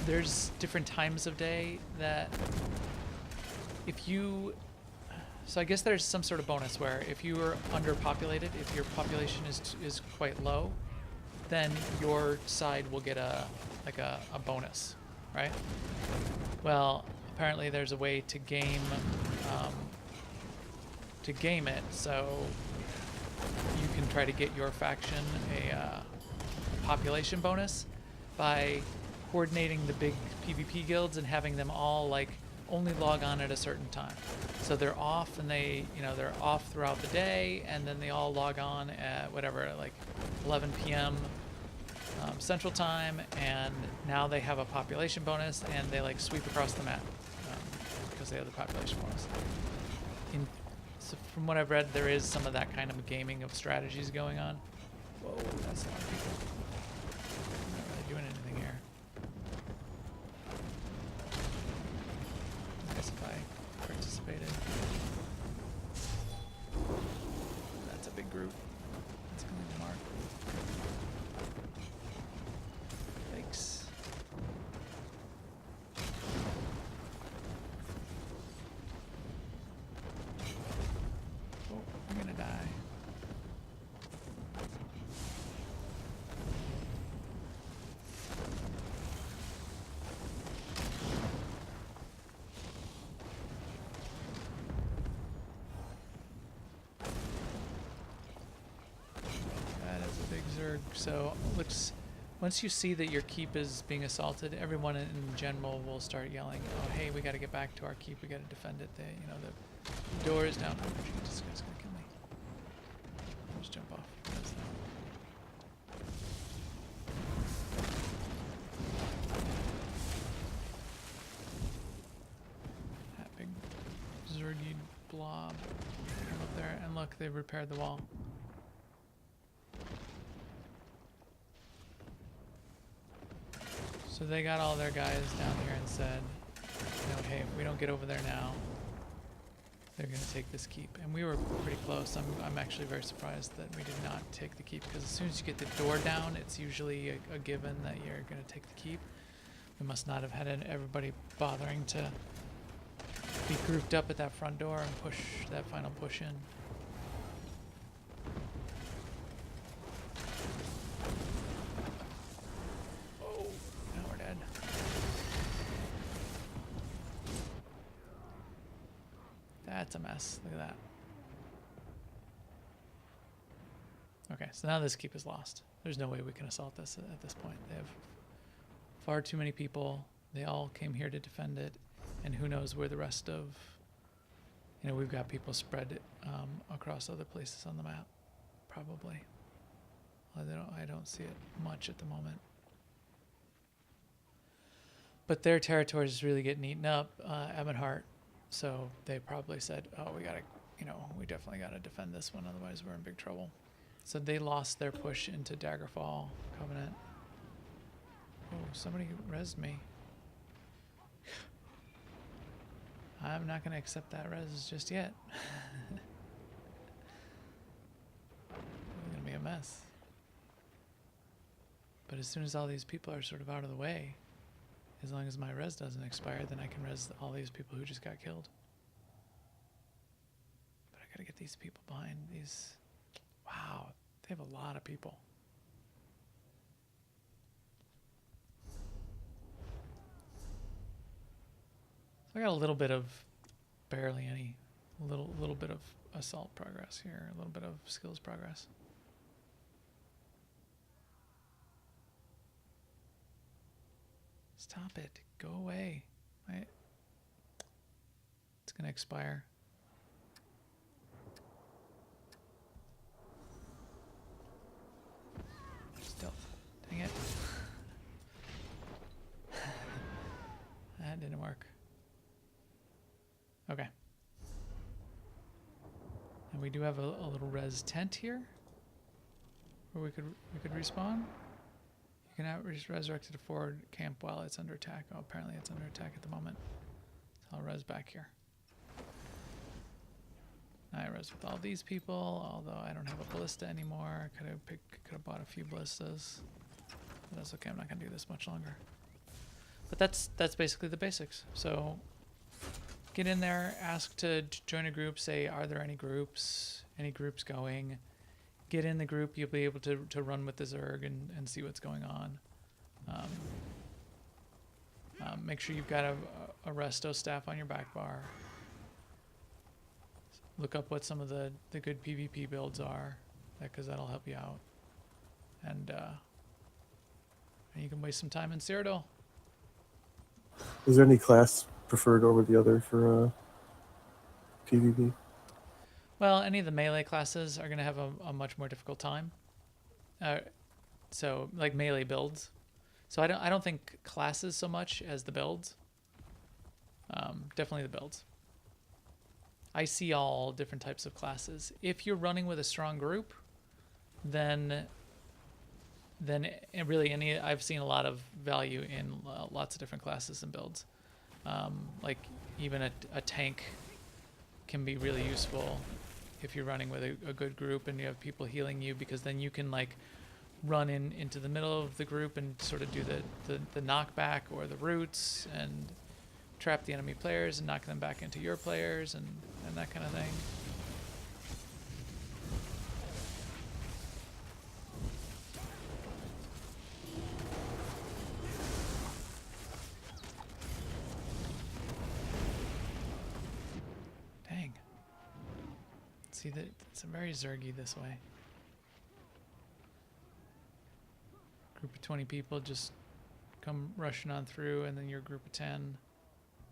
S1: there's different times of day that if you, so I guess there's some sort of bonus where if you are underpopulated, if your population is quite low, then your side will get a bonus, right? Well, apparently there's a way to game it, so you can try to get your faction a population bonus by coordinating the big PvP guilds and having them all like only log on at a certain time. So they're off and they're off throughout the day, and then they all log on at whatever, like 11 p.m. Central Time, and now they have a population bonus and they like sweep across the map because they have the population bonus. So from what I've read, there is some of that kind of gaming of strategies going on. Whoa, that's a lot of people. I'm not really doing anything here. I guess if I participated. That's a big group. That's going to mark. Yikes. Oh, I'm gonna die. That is a big Zerg. So looks, once you see that your keep is being assaulted, everyone in general will start yelling, "Oh, hey, we got to get back to our keep. We got to defend it." The door is down. Oh, geez, this guy's gonna kill me. I'll just jump off. That's not. That big Zergy blob came up there, and look, they repaired the wall. So they got all their guys down here and said, hey, if we don't get over there now, they're going to take this keep. And we were pretty close. I'm actually very surprised that we did not take the keep, because as soon as you get the door down, it's usually a given that you're going to take the keep. We must not have had everybody bothering to be grouped up at that front door and push that final push in. That's a mess. Look at that. Okay, so now this keep is lost. There's no way we can assault this at this point. They have far too many people. They all came here to defend it, and who knows where the rest of... we've got people spread across other places on the map, probably. I don't see it much at the moment. But their territory is really getting eaten up. Ebonheart. So they probably said, oh, we gotta, we definitely gotta defend this one, otherwise we're in big trouble. So they lost their push into Daggerfall Covenant. Oh, somebody rezzed me. I'm not gonna accept that res just yet. It's gonna be a mess. But as soon as all these people are sort of out of the way, as long as my res doesn't expire, then I can res all these people who just got killed. But I gotta get these people behind these. Wow, they have a lot of people. got a little bit of, barely any, little bit of assault progress here, a little bit of skills progress. Stop it. Go away. It's going to expire. Stealth. Dang it. That didn't work. Okay. And we do have a little res tent here where we could respawn. You can have resurrected a forward camp while it's under attack. Oh, apparently it's under attack at the moment. So I'll res back here. I res with all these people, although I don't have a ballista anymore. Could have bought a few ballistas. But that's okay. I'm not gonna do this much longer. But that's basically the basics. So get in there, ask to join a group. Say, are there any groups? Any groups going? Get in the group. You'll be able to run with the Zerg and see what's going on. Make sure you've got a resto staff on your back bar. Look up what some of the good PvP builds are, because that'll help you out. And you can waste some time in Cyrodiil.
S2: Is there any class preferred over the other for PvP?
S1: Well, any of the melee classes are going to have a much more difficult time. So like melee builds. So I don't think classes so much as the builds. Definitely the builds. I see all different types of classes. If you're running with a strong group, then really I've seen a lot of value in lots of different classes and builds. Like even a tank can be really useful if you're running with a good group and you have people healing you, because then you can like run into the middle of the group and sort of do the knockback or the roots and trap the enemy players and knock them back into your players and that kind of thing. Dang. See, that it's very Zergy this way. Group of 20 people just come rushing on through, and then your group of 10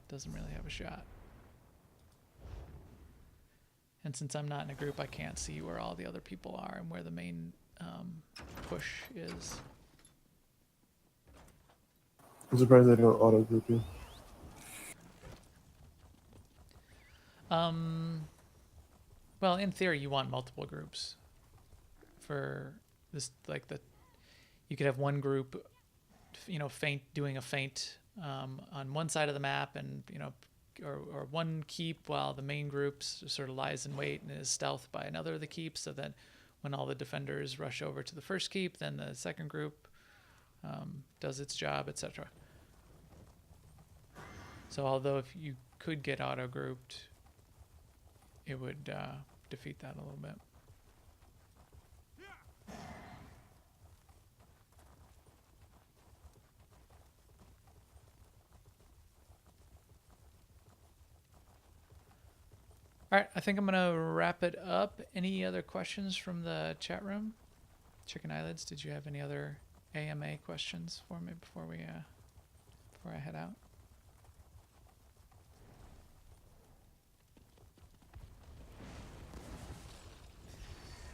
S1: doesn't really have a shot. And since I'm not in a group, I can't see where all the other people are and where the main push is.
S2: I'm surprised they don't auto group you.
S1: Well, in theory, you want multiple groups. For this, like you could have one group, doing a feint on one side of the map, and or one keep, while the main group sort of lies in wait and is stealthed by another of the keeps, so that when all the defenders rush over to the first keep, then the second group does its job, etc. So although if you could get auto-grouped, it would defeat that a little bit. All right, I think I'm going to wrap it up. Any other questions from the chat room? Chicken Eyelids, did you have any other AMA questions for me before I head out?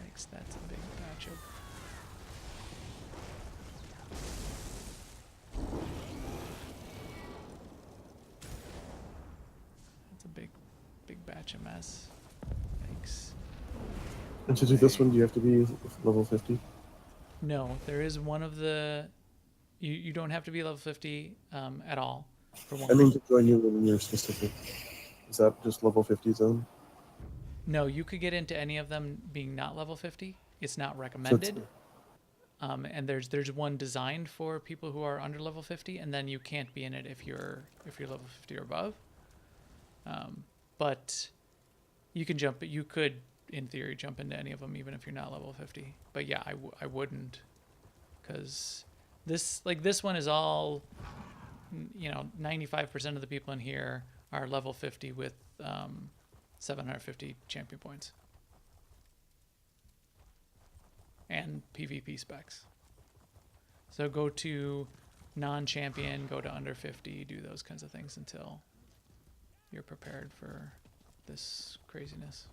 S1: Thanks, that's a big batch of... That's a big batch of mess. Thanks.
S2: And to do this one, do you have to be level 50?
S1: No, there is one of the... You don't have to be level 50 at all. For one.
S2: I mean to join you when you're specific. Is that just level 50 zone?
S1: No, you could get into any of them being not level 50. It's not recommended. And there's one designed for people who are under level 50, and then you can't be in it if you're level 50 or above. But you can jump. You could, in theory, jump into any of them even if you're not level 50. But yeah, I wouldn't, because this one is all, 95% of the people in here are level 50 with 750 champion points and PvP specs. So go to non-champion, go to under 50, do those kinds of things until you're prepared for this craziness.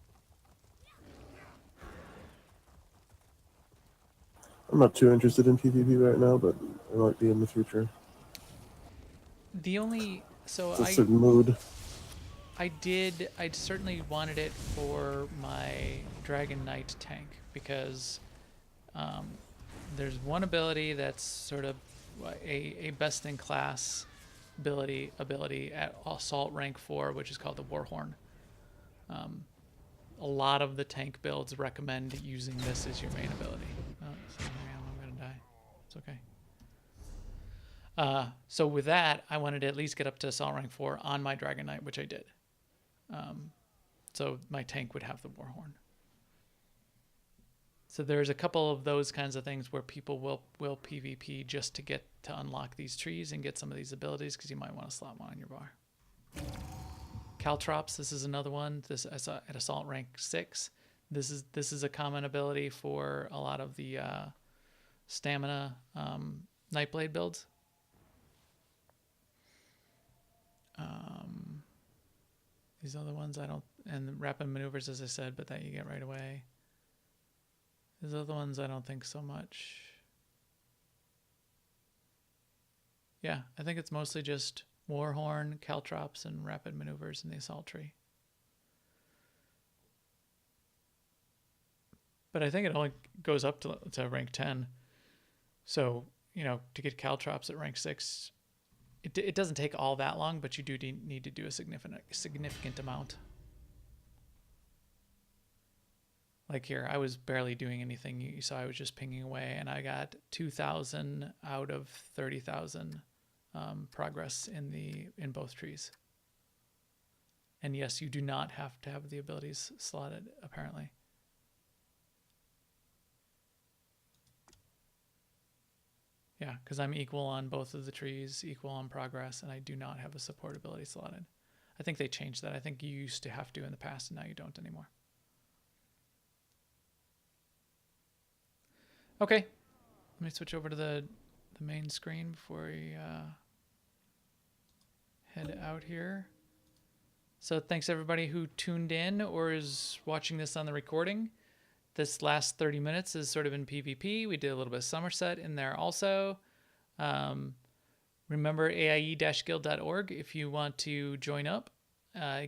S2: I'm not too interested in PvP right now, but I might be in the future.
S1: The only so
S2: It's a certain mood.
S1: I certainly wanted it for my Dragon Knight tank because there's one ability that's sort of a best in class ability at assault rank 4, which is called the Warhorn. A lot of the tank builds recommend using this as your main ability. Oh, so I'm gonna die. It's okay. So with that, I wanted to at least get up to assault rank 4 on my Dragon Knight, which I did. So my tank would have the Warhorn. So there's a couple of those kinds of things where people will PvP just to get to unlock these trees and get some of these abilities, because you might want to slot one on your bar. Caltrops, this is another one. This at assault rank 6. This is a common ability for a lot of the stamina Nightblade builds. These other ones I don't, and rapid maneuvers, as I said, but that you get right away. These other ones I don't think so much. Yeah, I think it's mostly just Warhorn, Caltrops, and rapid maneuvers in the assault tree. But I think it only goes up to rank 10. So, you know, to get Caltrops at rank 6, it doesn't take all that long, but you do need to do a significant amount. Like here, I was barely doing anything. You saw I was just pinging away, and I got 2,000 out of 30,000 progress in both trees. And yes, you do not have to have the abilities slotted, apparently. Yeah, because I'm equal on both of the trees, equal on progress, and I do not have a support ability slotted. I think they changed that. I think you used to have to in the past, and now you don't anymore. Okay, let me switch over to the main screen before we head out here. So thanks everybody who tuned in or is watching this on the recording. This last 30 minutes has sort of been PvP. We did a little bit of Somerset in there also. Remember AIE-guild.org if you want to join up,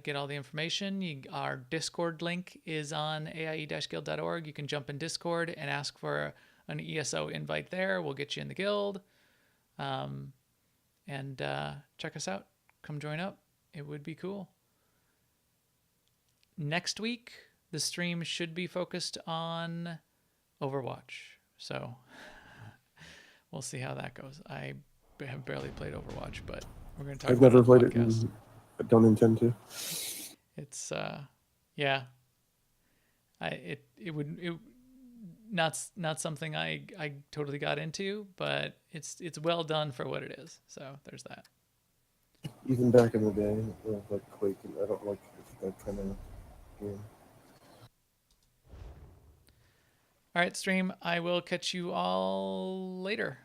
S1: get all the information. Our Discord link is on AIE-guild.org. You can jump in Discord and ask for an ESO invite there. We'll get you in the guild. And check us out. Come join up. It would be cool. Next week, the stream should be focused on Overwatch. So we'll see how that goes. I have barely played Overwatch, but we're going to talk about it. I've never played it and
S2: I don't intend to.
S1: It's yeah. It not something I totally got into, but it's well done for what it is. So there's that.
S2: Even back in the day, like Quake, I don't like that kind of game.
S1: All right, stream. I will catch you all later.